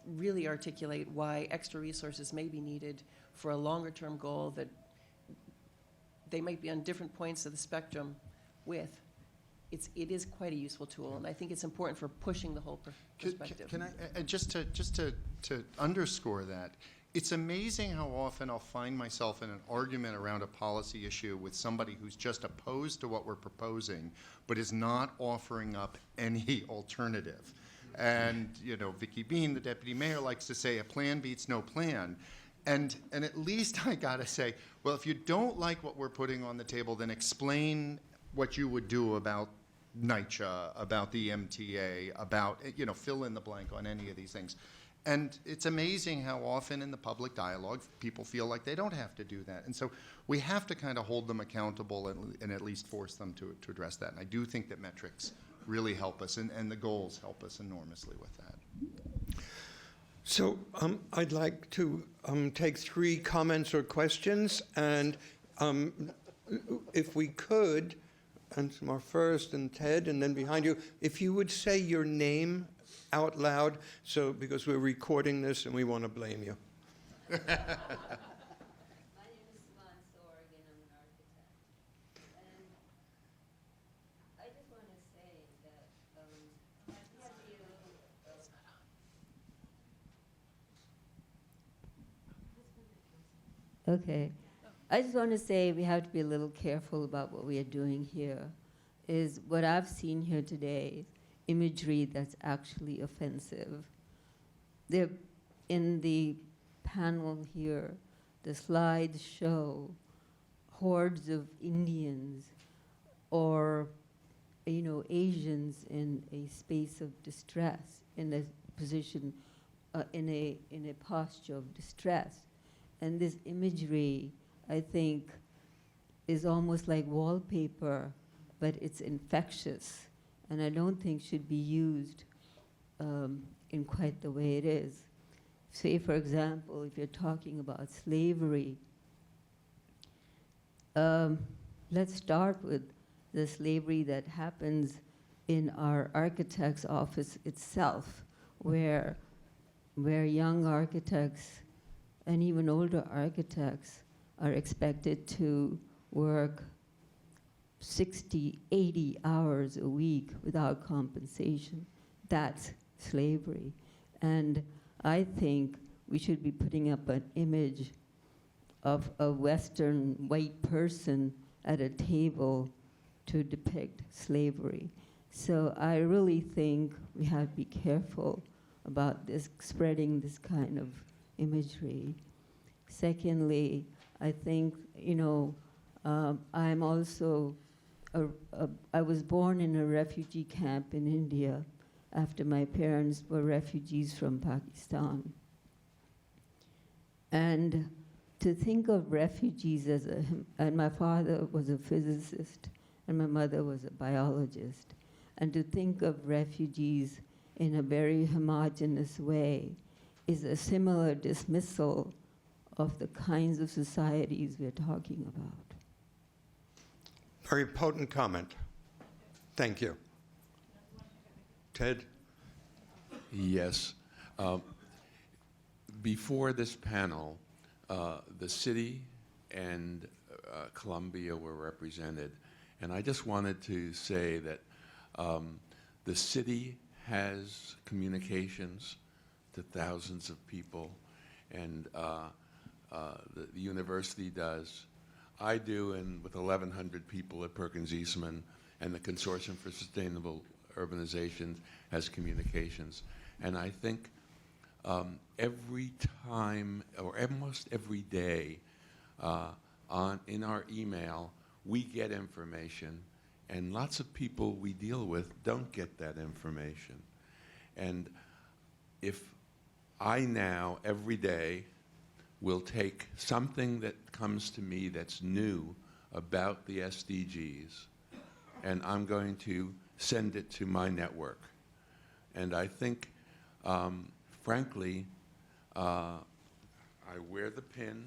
really articulate why extra resources may be needed for a longer term goal that they might be on different points of the spectrum with, it is quite a useful tool, and I think it's important for pushing the whole perspective. Can I, just to underscore that, it's amazing how often I'll find myself in an argument around a policy issue with somebody who's just opposed to what we're proposing, but is not offering up any alternative. And, Vicky Bean, the deputy mayor, likes to say a plan beats no plan. And at least I gotta say, well, if you don't like what we're putting on the table, then explain what you would do about NYCHA, about the MTA, about, fill in the blank on any of these things. And it's amazing how often in the public dialogue, people feel like they don't have to do that. And so we have to kind of hold them accountable and at least force them to address that. And I do think that metrics really help us, and the goals help us enormously with that. So I'd like to take 3 comments or questions, and if we could, and Tamar first, and Ted, and then behind you, if you would say your name out loud, so because we're recording this and we want to blame you. My name is Sivan Sorg, and I'm an architect. And I just want to say that we have to be a little. Okay. I just want to say we have to be a little careful about what we are doing here. Is what I've seen here today, imagery that's actually offensive. There, in the panel here, the slides show hordes of Indians or, Asians in a space of distress, in a position, in a posture of distress. And this imagery, I think, is almost like wallpaper, but it's infectious, and I don't think should be used in quite the way it is. Say, for example, if you're talking about slavery, let's start with the slavery that happens in our architect's office itself, where young architects and even older architects are expected to work 60, 80 hours a week without compensation. That's slavery. And I think we should be putting up an image of a Western white person at a table to depict slavery. So I really think we have to be careful about this, spreading this kind of imagery. Secondly, I think, I'm also, I was born in a refugee camp in India after my parents were refugees from Pakistan. And to think of refugees as and my father was a physicist and my mother was a biologist, and to think of refugees in a very homogeneous way is a similar dismissal of the kinds of societies we're talking about. Very potent comment. Thank you. Ted? Yes. Before this panel, the city and Columbia were represented. And I just wanted to say that the city has communications to thousands of people, and the university does. I do, and with 1,100 people at Perkins Eastman, and the Consortium for Sustainable Urbanization has communications. And I think every time, or almost every day, in our email, we get information, and lots of people we deal with don't get that information. And if I now, every day, will take something that comes to me that's new about the SDGs, and I'm going to send it to my network. And I think, frankly, I wear the pin,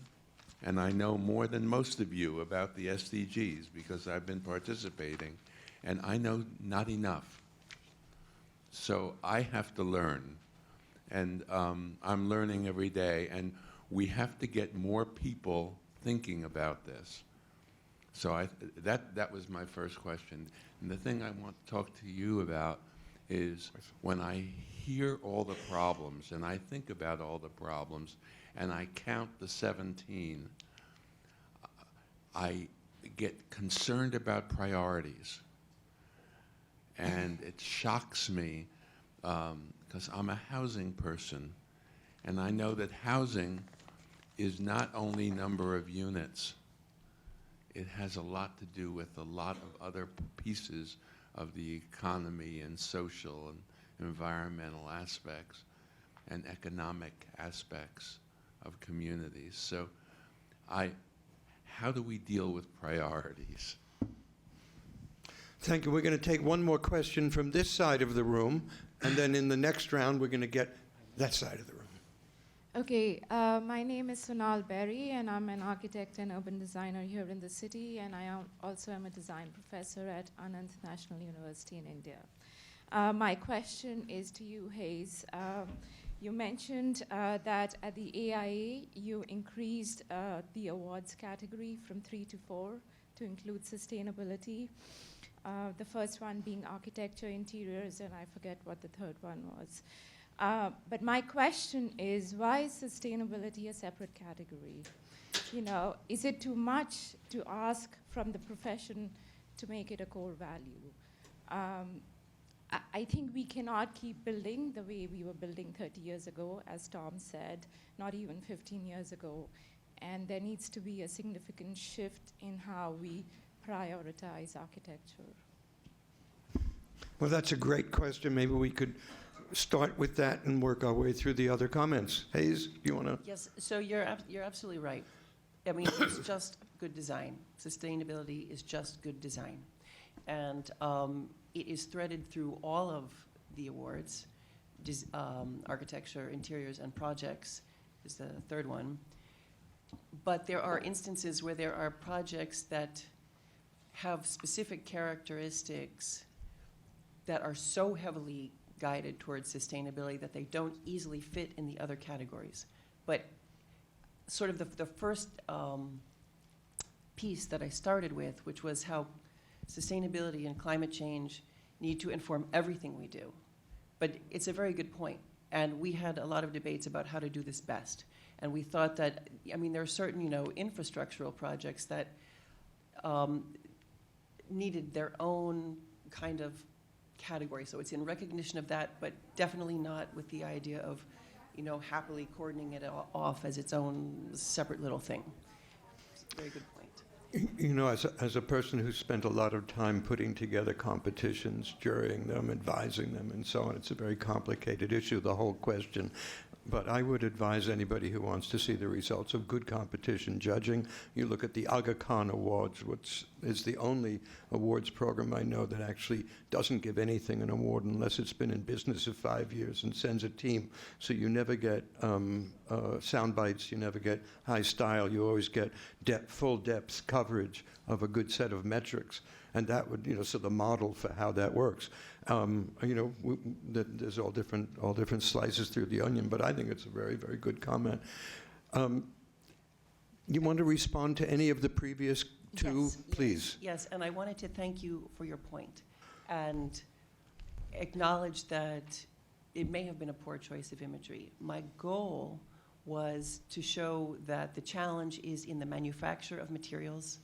and I know more than most of you about the SDGs because I've been participating, and I know not enough. So I have to learn, and I'm learning every day, and we have to get more people thinking about this. So that was my first question. And the thing I want to talk to you about is when I hear all the problems, and I think about all the problems, and I count the 17, I get concerned about priorities. And it shocks me because I'm a housing person, and I know that housing is not only number of units. It has a lot to do with a lot of other pieces of the economy and social and environmental aspects and economic aspects of communities. So how do we deal with priorities? Thank you. We're going to take one more question from this side of the room, and then in the next round, we're going to get that side of the room. Okay, my name is Sonal Berry, and I'm an architect and urban designer here in the city, and I also am a design professor at Anand National University in India. My question is to you, Hayes. You mentioned that at the AIA, you increased the awards category from 3 to 4 to include sustainability. The first one being architecture, interiors, and I forget what the third one was. But my question is, why is sustainability a separate category? You know, is it too much to ask from the profession to make it a core value? I think we cannot keep building the way we were building 30 years ago, as Tom said, not even 15 years ago. And there needs to be a significant shift in how we prioritize architecture. Well, that's a great question. Maybe we could start with that and work our way through the other comments. Hayes, do you want to? Yes, so you're absolutely right. I mean, it's just good design. Sustainability is just good design. And it is threaded through all of the awards, architecture, interiors, and projects is the third one. But there are instances where there are projects that have specific characteristics that are so heavily guided towards sustainability that they don't easily fit in the other categories. But sort of the first piece that I started with, which was how sustainability and climate change need to inform everything we do. But it's a very good point. And we had a lot of debates about how to do this best. And we thought that, I mean, there are certain, infrastructural projects that needed their own kind of category. So it's in recognition of that, but definitely not with the idea of, happily cordoning it off as its own separate little thing. Very good point. As a person who spent a lot of time putting together competitions, jurying them, advising them, and so on, it's a very complicated issue, the whole question. But I would advise anybody who wants to see the results of good competition judging, you look at the Aga Khan Awards, which is the only awards program I know that actually doesn't give anything an award unless it's been in business for 5 years and sends a team. So you never get sound bites, you never get high style, you always get full depth coverage of a good set of metrics. And that would, so the model for how that works. There's all different slices through the onion, but I think it's a very, very good comment. You want to respond to any of the previous two, Yes, please? Yes, and I wanted to thank you for your point and acknowledge that it may have been a poor choice of imagery. My goal was to show that the challenge is in the manufacture of materials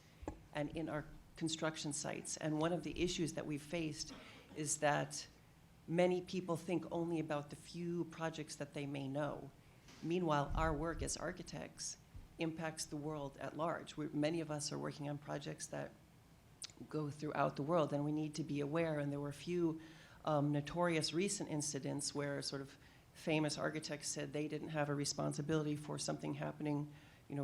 and in our construction sites. And one of the issues that we've faced is that many people think only about the few projects that they may know. Meanwhile, our work as architects impacts the world at large. Many of us are working on projects that go throughout the world, and we need to be aware. And there were a few notorious recent incidents where sort of famous architects said they didn't have a responsibility for something happening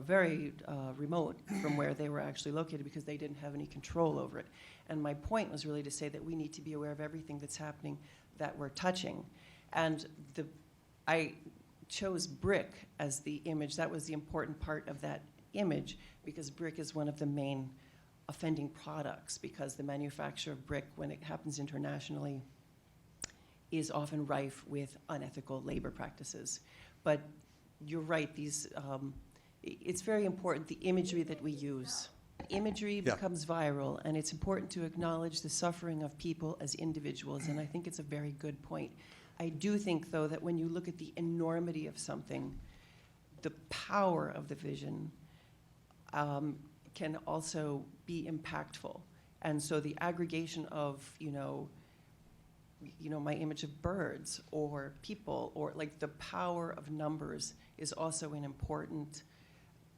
very remote from where they were actually located because they didn't have any control over it. And my point was really to say that we need to be aware of everything that's happening that we're touching. And I chose brick as the image. That was the important part of that image because brick is one of the main offending products because the manufacture of brick, when it happens internationally, is often rife with unethical labor practices. But you're right, it's very important, the imagery that we use. Imagery becomes viral, and it's important to acknowledge the suffering of people as individuals, and I think it's a very good point. I do think, though, that when you look at the enormity of something, the power of the vision can also be impactful. And so the aggregation of, my image of birds or people, or like the power of numbers is also an important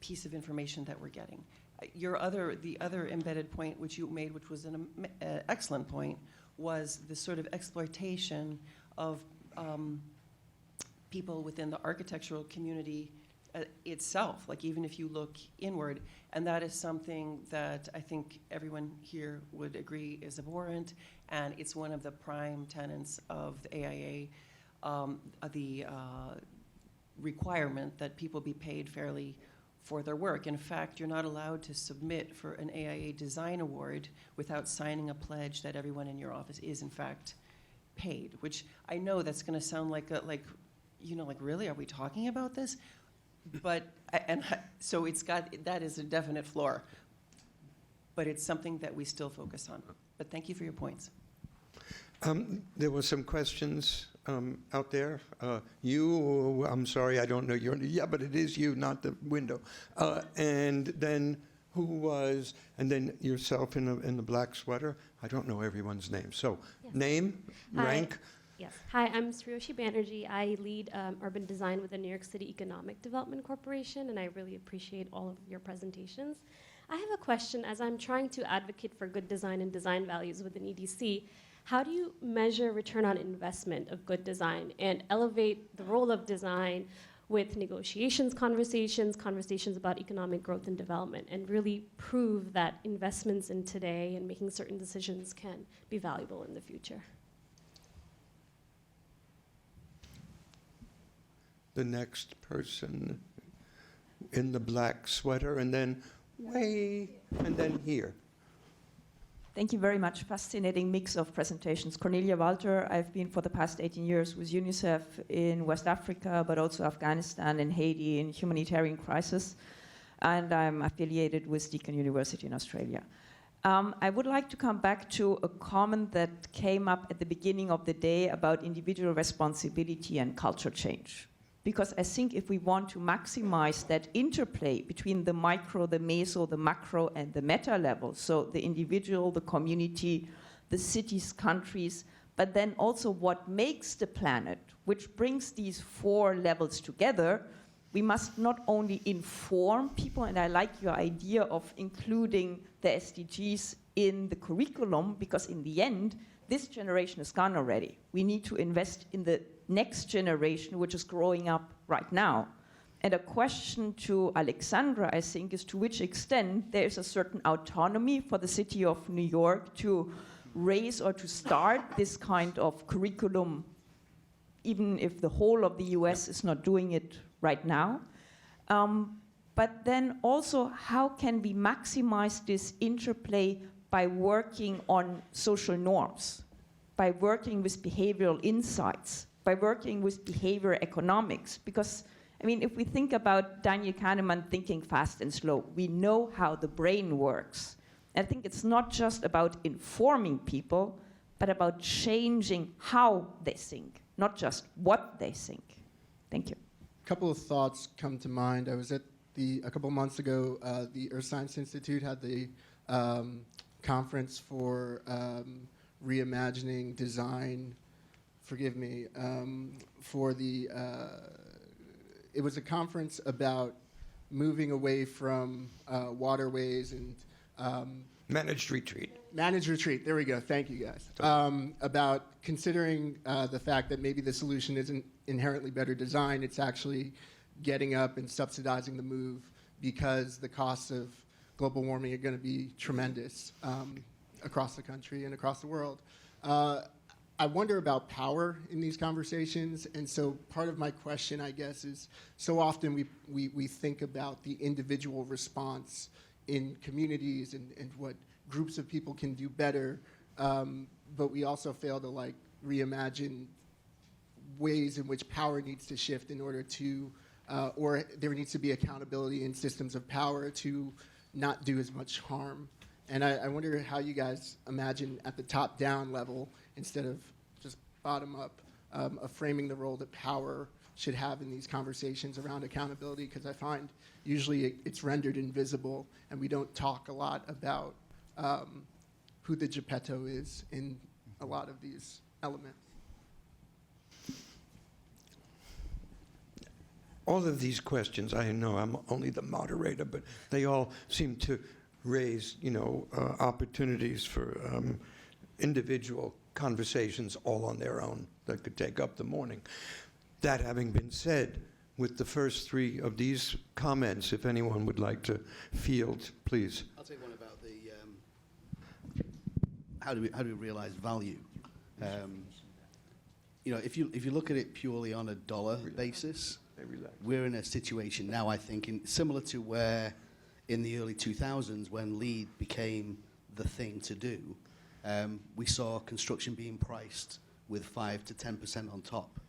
piece of information that we're getting. The other embedded point which you made, which was an excellent point, was the sort of exploitation of people within the architectural community itself, like even if you look inward, and that is something that I think everyone here would agree is abhorrent, and it's one of the prime tenets of the AIA, the requirement that people be paid fairly for their work. In fact, you're not allowed to submit for an AIA Design Award without signing a pledge that everyone in your office is in fact paid, which I know that's going to sound like really, are we talking about this? But, so that is a definite floor. But it's something that we still focus on. But thank you for your points. There were some questions out there. I'm sorry, I don't know your name. Yeah, but it is you, not the window. And then who was, and then yourself in the black sweater. I don't know everyone's name. So, Yes. name, Hi. rank. Yes. Hi, I'm Sriyoshi Banerjee. I lead urban design with the New York City Economic Development Corporation, and I really appreciate all of your presentations. I have a question. As I'm trying to advocate for good design and design values within EDC, how do you measure return on investment of good design and elevate the role of design with negotiations, conversations about economic growth and development, and really prove that investments in today and making certain decisions can be valuable in the future? The next person in the black sweater, and then and then here. Thank you very much. Fascinating mix of presentations. Cornelia Walter, I've been for the past 18 years with UNICEF in West Africa, but also Afghanistan and Haiti in humanitarian crisis. And I'm affiliated with Deakin University in Australia. I would like to come back to a comment that came up at the beginning of the day about individual responsibility and culture change. Because I think if we want to maximize that interplay between the micro, the meso, the macro, and the meta level, so the individual, the community, the cities, countries, but then also what makes the planet, which brings these four levels together, we must not only inform people, and I like your idea of including the SDGs in the curriculum, because in the end, this generation is gone already. We need to invest in the next generation, which is growing up right now. And a question to Alexandra, I think, is to which extent there is a certain autonomy for the city of New York to raise or to start this kind of curriculum, even if the whole of the US is not doing it right now. But then also, how can we maximize this interplay by working on social norms, by working with behavioral insights, by working with behavior economics? Because, I mean, if we think about Daniel Kahneman thinking fast and slow, we know how the brain works. I think it's not just about informing people, but about changing how they think, not just what they think. Thank you. A couple of thoughts come to mind. I was at a couple of months ago, the Earth Science Institute had the conference for reimagining design. Forgive me, for the, it was a conference about moving away from waterways and Managed retreat. managed retreat. There we go. Thank you, guys. About considering the fact that maybe the solution isn't inherently better design. It's actually getting up and subsidizing the move because the costs of global warming are going to be tremendous across the country and across the world. I wonder about power in these conversations, and so part of my question, I guess, is so often we think about the individual response in communities and what groups of people can do better, but we also fail to like reimagine ways in which power needs to shift in order to, or there needs to be accountability in systems of power to not do as much harm. And I wonder how you guys imagine at the top-down level, instead of just bottom-up, of framing the role that power should have in these conversations around accountability, because I find usually it's rendered invisible, and we don't talk a lot about who the Geppetto is in a lot of these elements. all of these questions, I know I'm only the moderator, but they all seem to raise, opportunities for individual conversations all on their own that could take up the morning. That having been said, with the first three of these comments, if anyone would like to field, please. I'll take one about the how do we realize value? If you look at it purely on a dollar basis, we're in a situation now, I think, similar to where in the early 2000s when LEED became the thing to do, we saw construction being priced with 5 to 10% on top.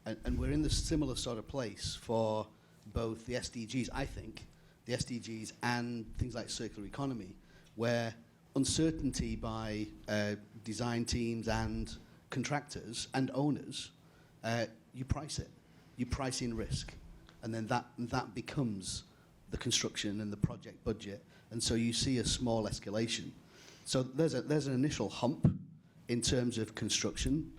And we're in the similar sort of place for both the SDGs, I think, the SDGs and things like circular economy, where uncertainty by design teams and contractors and owners, you price it. You price in risk. And then that becomes the construction and the project budget. And so you see a small escalation. So there's an initial hump in terms of construction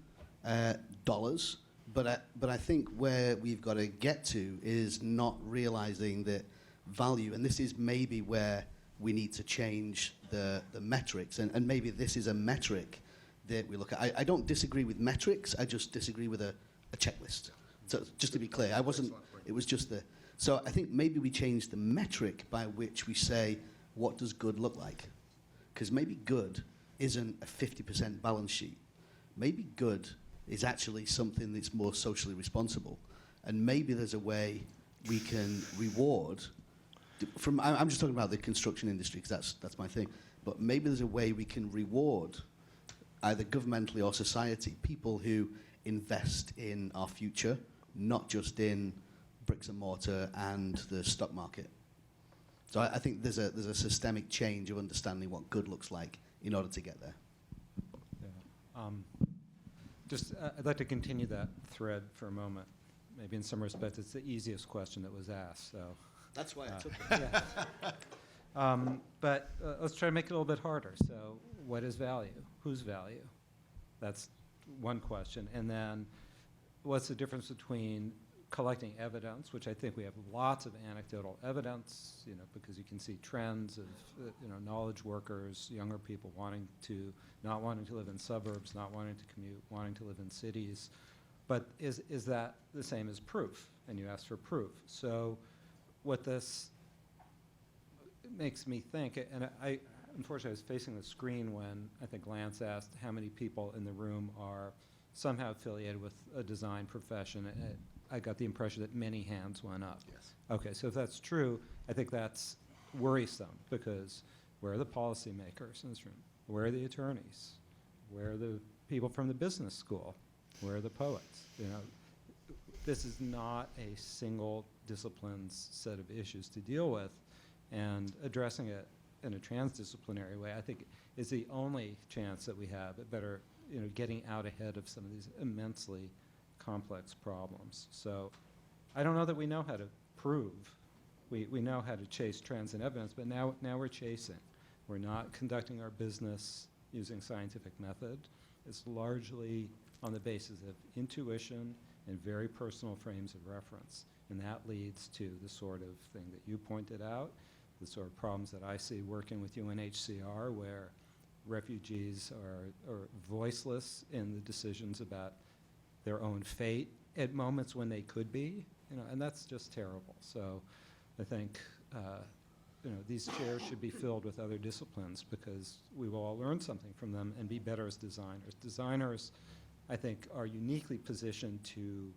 dollars. But I think where we've got to get to is not realizing that value, and this is maybe where we need to change the metrics, and maybe this is a metric that we look at. I don't disagree with metrics, I just disagree with a checklist. So just to be clear, it was just the, so I think maybe we change the metric by which we say, what does good look like? Because maybe good isn't a 50% balance sheet. Maybe good is actually something that's more socially responsible. And maybe there's a way we can reward, I'm just talking about the construction industry because that's my thing, but maybe there's a way we can reward either governmentally or society, people who invest in our future, not just in bricks and mortar and the stock market. So I think there's a systemic change of understanding what good looks like in order to get there. Yeah. I'd like to continue that thread for a moment. Maybe in some respects, it's the easiest question that was asked. So that's why I took it. Yeah. But let's try to make it a little bit harder. So what is value? Whose value? That's one question. And then what's the difference between collecting evidence, which I think we have lots of anecdotal evidence, because you can see trends of, knowledge workers, younger people not wanting to live in suburbs, not wanting to commute, wanting to live in cities. But is that the same as proof? And you asked for proof. So what this makes me think, and unfortunately I was facing the screen when I think Lance asked how many people in the room are somehow affiliated with a design profession. I got the impression that many hands went up. Yes. Okay, so if that's true, I think that's worrisome, because where are the policymakers in this room? Where are the attorneys? Where are the people from the business school? Where are the poets? This is not a single discipline's set of issues to deal with, and addressing it in a transdisciplinary way, I think, is the only chance that we have at better, getting out ahead of some of these immensely complex problems. So I don't know that we know how to prove. We know how to chase trends and evidence, but now we're chasing. We're not conducting our business using scientific method. It's largely on the basis of intuition and very personal frames of reference. And that leads to the sort of thing that you pointed out, the sort of problems that I see working with UNHCR, where refugees are voiceless in the decisions about their own fate at moments when they could be, and that's just terrible. So I think, these chairs should be filled with other disciplines, because we will all learn something from them and be better as designers. Designers, I think, are uniquely positioned to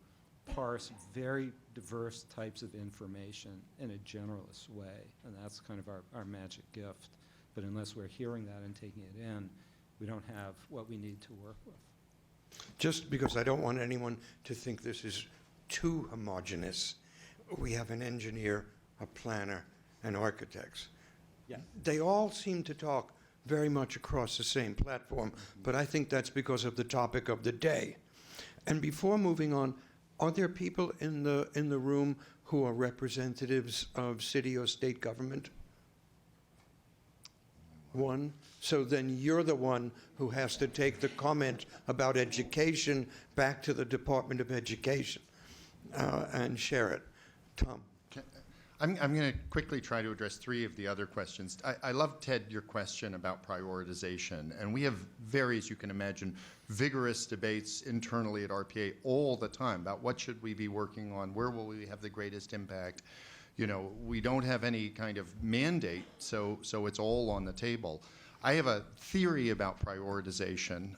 parse very diverse types of information in a generalist way, and that's kind of our magic gift. But unless we're hearing that and taking it in, we don't have what we need to work with. Just because I don't want anyone to think this is too homogeneous, we have an engineer, a planner, and architects. Yeah. They all seem to talk very much across the same platform, but I think that's because of the topic of the day. And before moving on, are there people in the room who are representatives of city or state government? One. So then you're the one who has to take the comment about education back to the Department of Education and share it. Tom. I'm going to quickly try to address three of the other questions. I love, Ted, your question about prioritization. And we have as you can imagine, vigorous debates internally at RPA all the time about what should we be working on, where will we have the greatest impact. You know, we don't have any kind of mandate, so it's all on the table. I have a theory about prioritization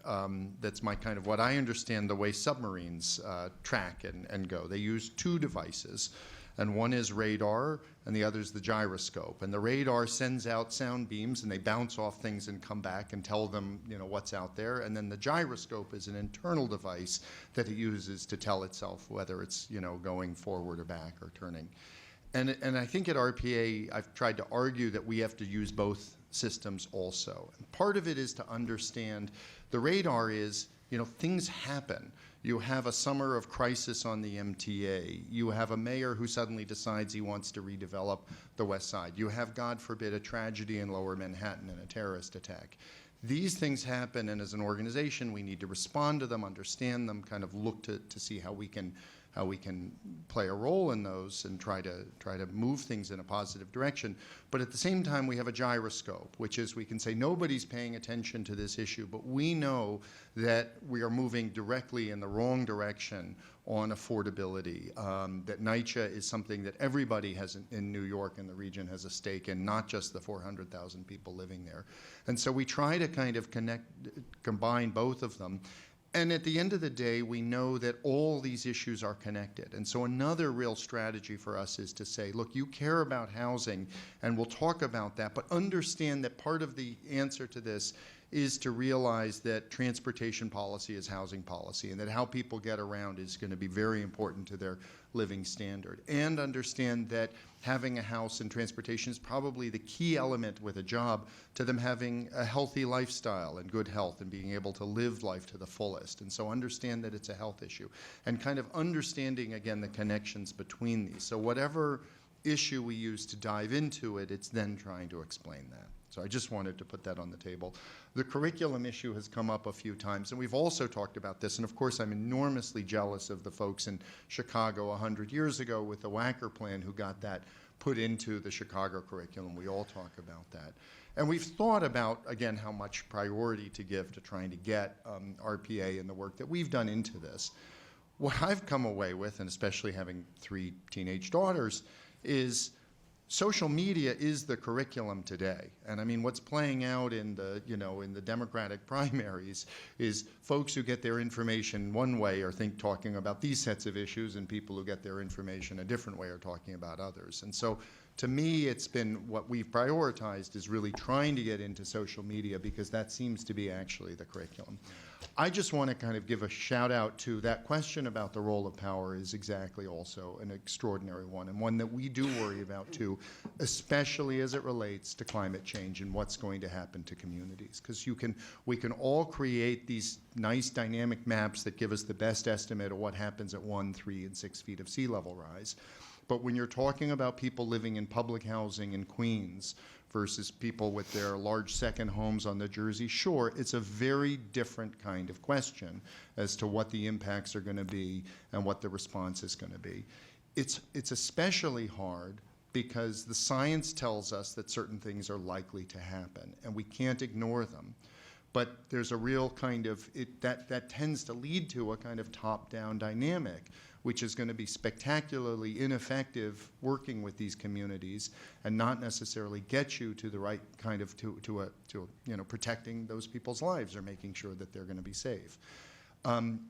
that's my kind of what I understand the way submarines track and go. They use two devices. And one is radar, and the other is the gyroscope. And the radar sends out sound beams, and they bounce off things and come back and tell them, you know, what's out there. And then the gyroscope is an internal device that it uses to tell itself whether it's, you know, going forward or back or turning. And I think at RPA, I've tried to argue that we have to use both systems also. And part of it is to understand the radar is, you know, things happen. You have a summer of crisis on the MTA. You have a mayor who suddenly decides he wants to redevelop the West Side. You have, God forbid, a tragedy in Lower Manhattan and a terrorist attack. These things happen, and as an organization, we need to respond to them, understand them, kind of look to see how we can play a role in those and try to move things in a positive direction. But at the same time, we have a gyroscope, which is we can say nobody's paying attention to this issue, but we know that we are moving directly in the wrong direction on affordability, that NYCHA is something that everybody has in New York and the region has a stake in, not just the 400,000 people living there. And so we try to kind of combine both of them. And at the end of the day, we know that all these issues are connected. And so another real strategy for us is to say, look, you care about housing, and we'll talk about that, but understand that part of the answer to this is to realize that transportation policy is housing policy, and that how people get around is going to be very important to their living standard. And understand that having a house and transportation is probably the key element with a job to them having a healthy lifestyle and good health and being able to live life to the fullest. And so understand that it's a health issue. And kind of understanding, again, the connections between these. So whatever issue we use to dive into it, it's then trying to explain that. So I just wanted to put that on the table. The curriculum issue has come up a few times, and we've also talked about this. And of course, I'm enormously jealous of the folks in Chicago 100 years ago with the Wacker plan who got that put into the Chicago curriculum. We all talk about that. And we've thought about, again, how much priority to give to trying to get RPA and the work that we've done into this. What I've come away with, and especially having 3 teenage daughters, is social media is the curriculum today. And I mean, what's playing out in the, you know, in the Democratic primaries is folks who get their information one way are talking about these sets of issues, and people who get their information a different way are talking about others. And so to me, it's been what we've prioritized is really trying to get into social media because that seems to be actually the curriculum. I just want to kind of give a shout out to that question about the role of power is exactly also an extraordinary one, and one that we do worry about too, especially as it relates to climate change and what's going to happen to communities. Because we can all create these nice dynamic maps that give us the best estimate of what happens at 1, 3, and 6 feet of sea level rise. But when you're talking about people living in public housing in Queens versus people with their large second homes on the Jersey Shore, it's a very different kind of question as to what the impacts are going to be and what the response is going to be. It's especially hard because the science tells us that certain things are likely to happen, and we can't ignore them. But there's a real kind of, that tends to lead to a kind of top-down dynamic, which is going to be spectacularly ineffective working with these communities and not necessarily get you to the right kind of, to you know, protecting those people's lives or making sure that they're going to be safe.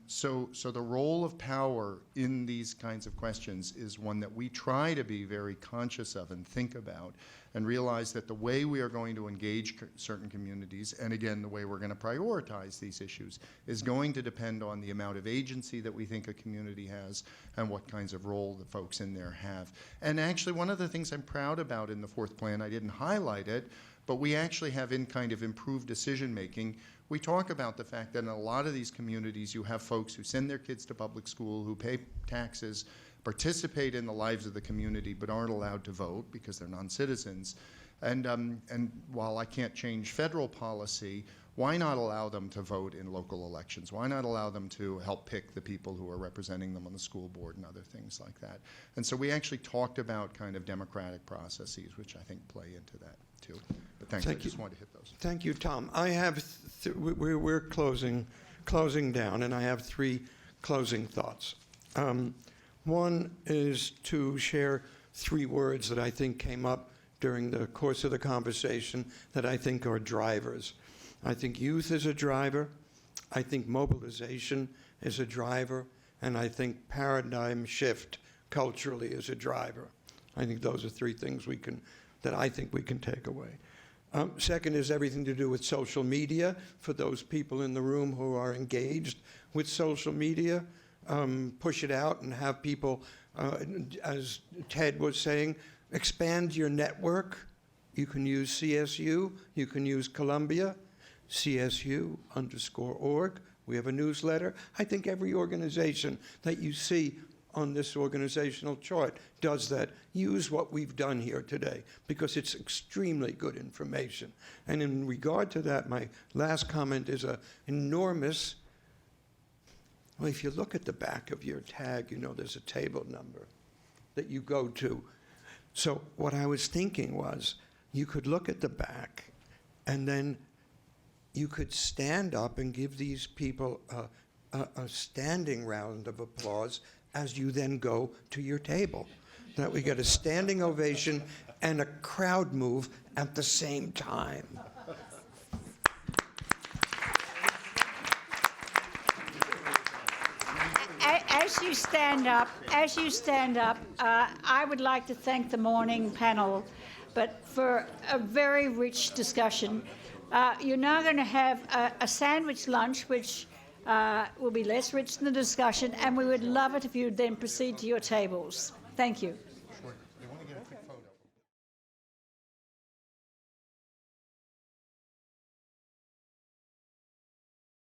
So the role of power in these kinds of questions is one that we try to be very conscious of and think about and realize that the way we are going to engage certain communities, and again, the way we're going to prioritize these issues, is going to depend on the amount of agency that we think a community has and what kinds of role the folks in there have. And actually, one of the things I'm proud about in the 4th plan, I didn't highlight it, but we actually have in kind of improved decision-making. We talk about the fact that in a lot of these communities, you have folks who send their kids to public school, who pay taxes, participate in the lives of the community, but aren't allowed to vote because they're non-citizens. And while I can't change federal policy, why not allow them to vote in local elections? Why not allow them to help pick the people who are representing them on the school board and other things like that? And so we actually talked about kind of democratic processes, which I think play into that too. But thanks, I just wanted to hit those. Thank you, Tom. I have, we're closing down, and I have 3 closing thoughts. One is to share 3 words that I think came up during the course of the conversation that I think are drivers. I think youth is a driver, I think mobilization is a driver, and I think paradigm shift culturally is a driver. I think those are 3 things that I think we can take away. Second is everything to do with social media. For those people in the room who are engaged with social media, push it out and have people, as Ted was saying, expand your network. You can use CSU, you can use Columbia, CSU_org. We have a newsletter. I think every organization that you see on this organizational chart does that. Use what we've done here today because it's extremely good information. And in regard to that, my last comment is an enormous, well, if you look at the back of your tag, you know there's a table number that you go to. So what I was thinking was you could look at the back and then you could stand up and give these people a standing round of applause as you then go to your table. That we get a standing ovation and a crowd move at the same time. As you stand up, I would like to thank the morning panel, but for a very rich discussion. You're now going to have a sandwich lunch, which will be less rich than the discussion, and we would love it if you would then proceed to your tables. Thank you.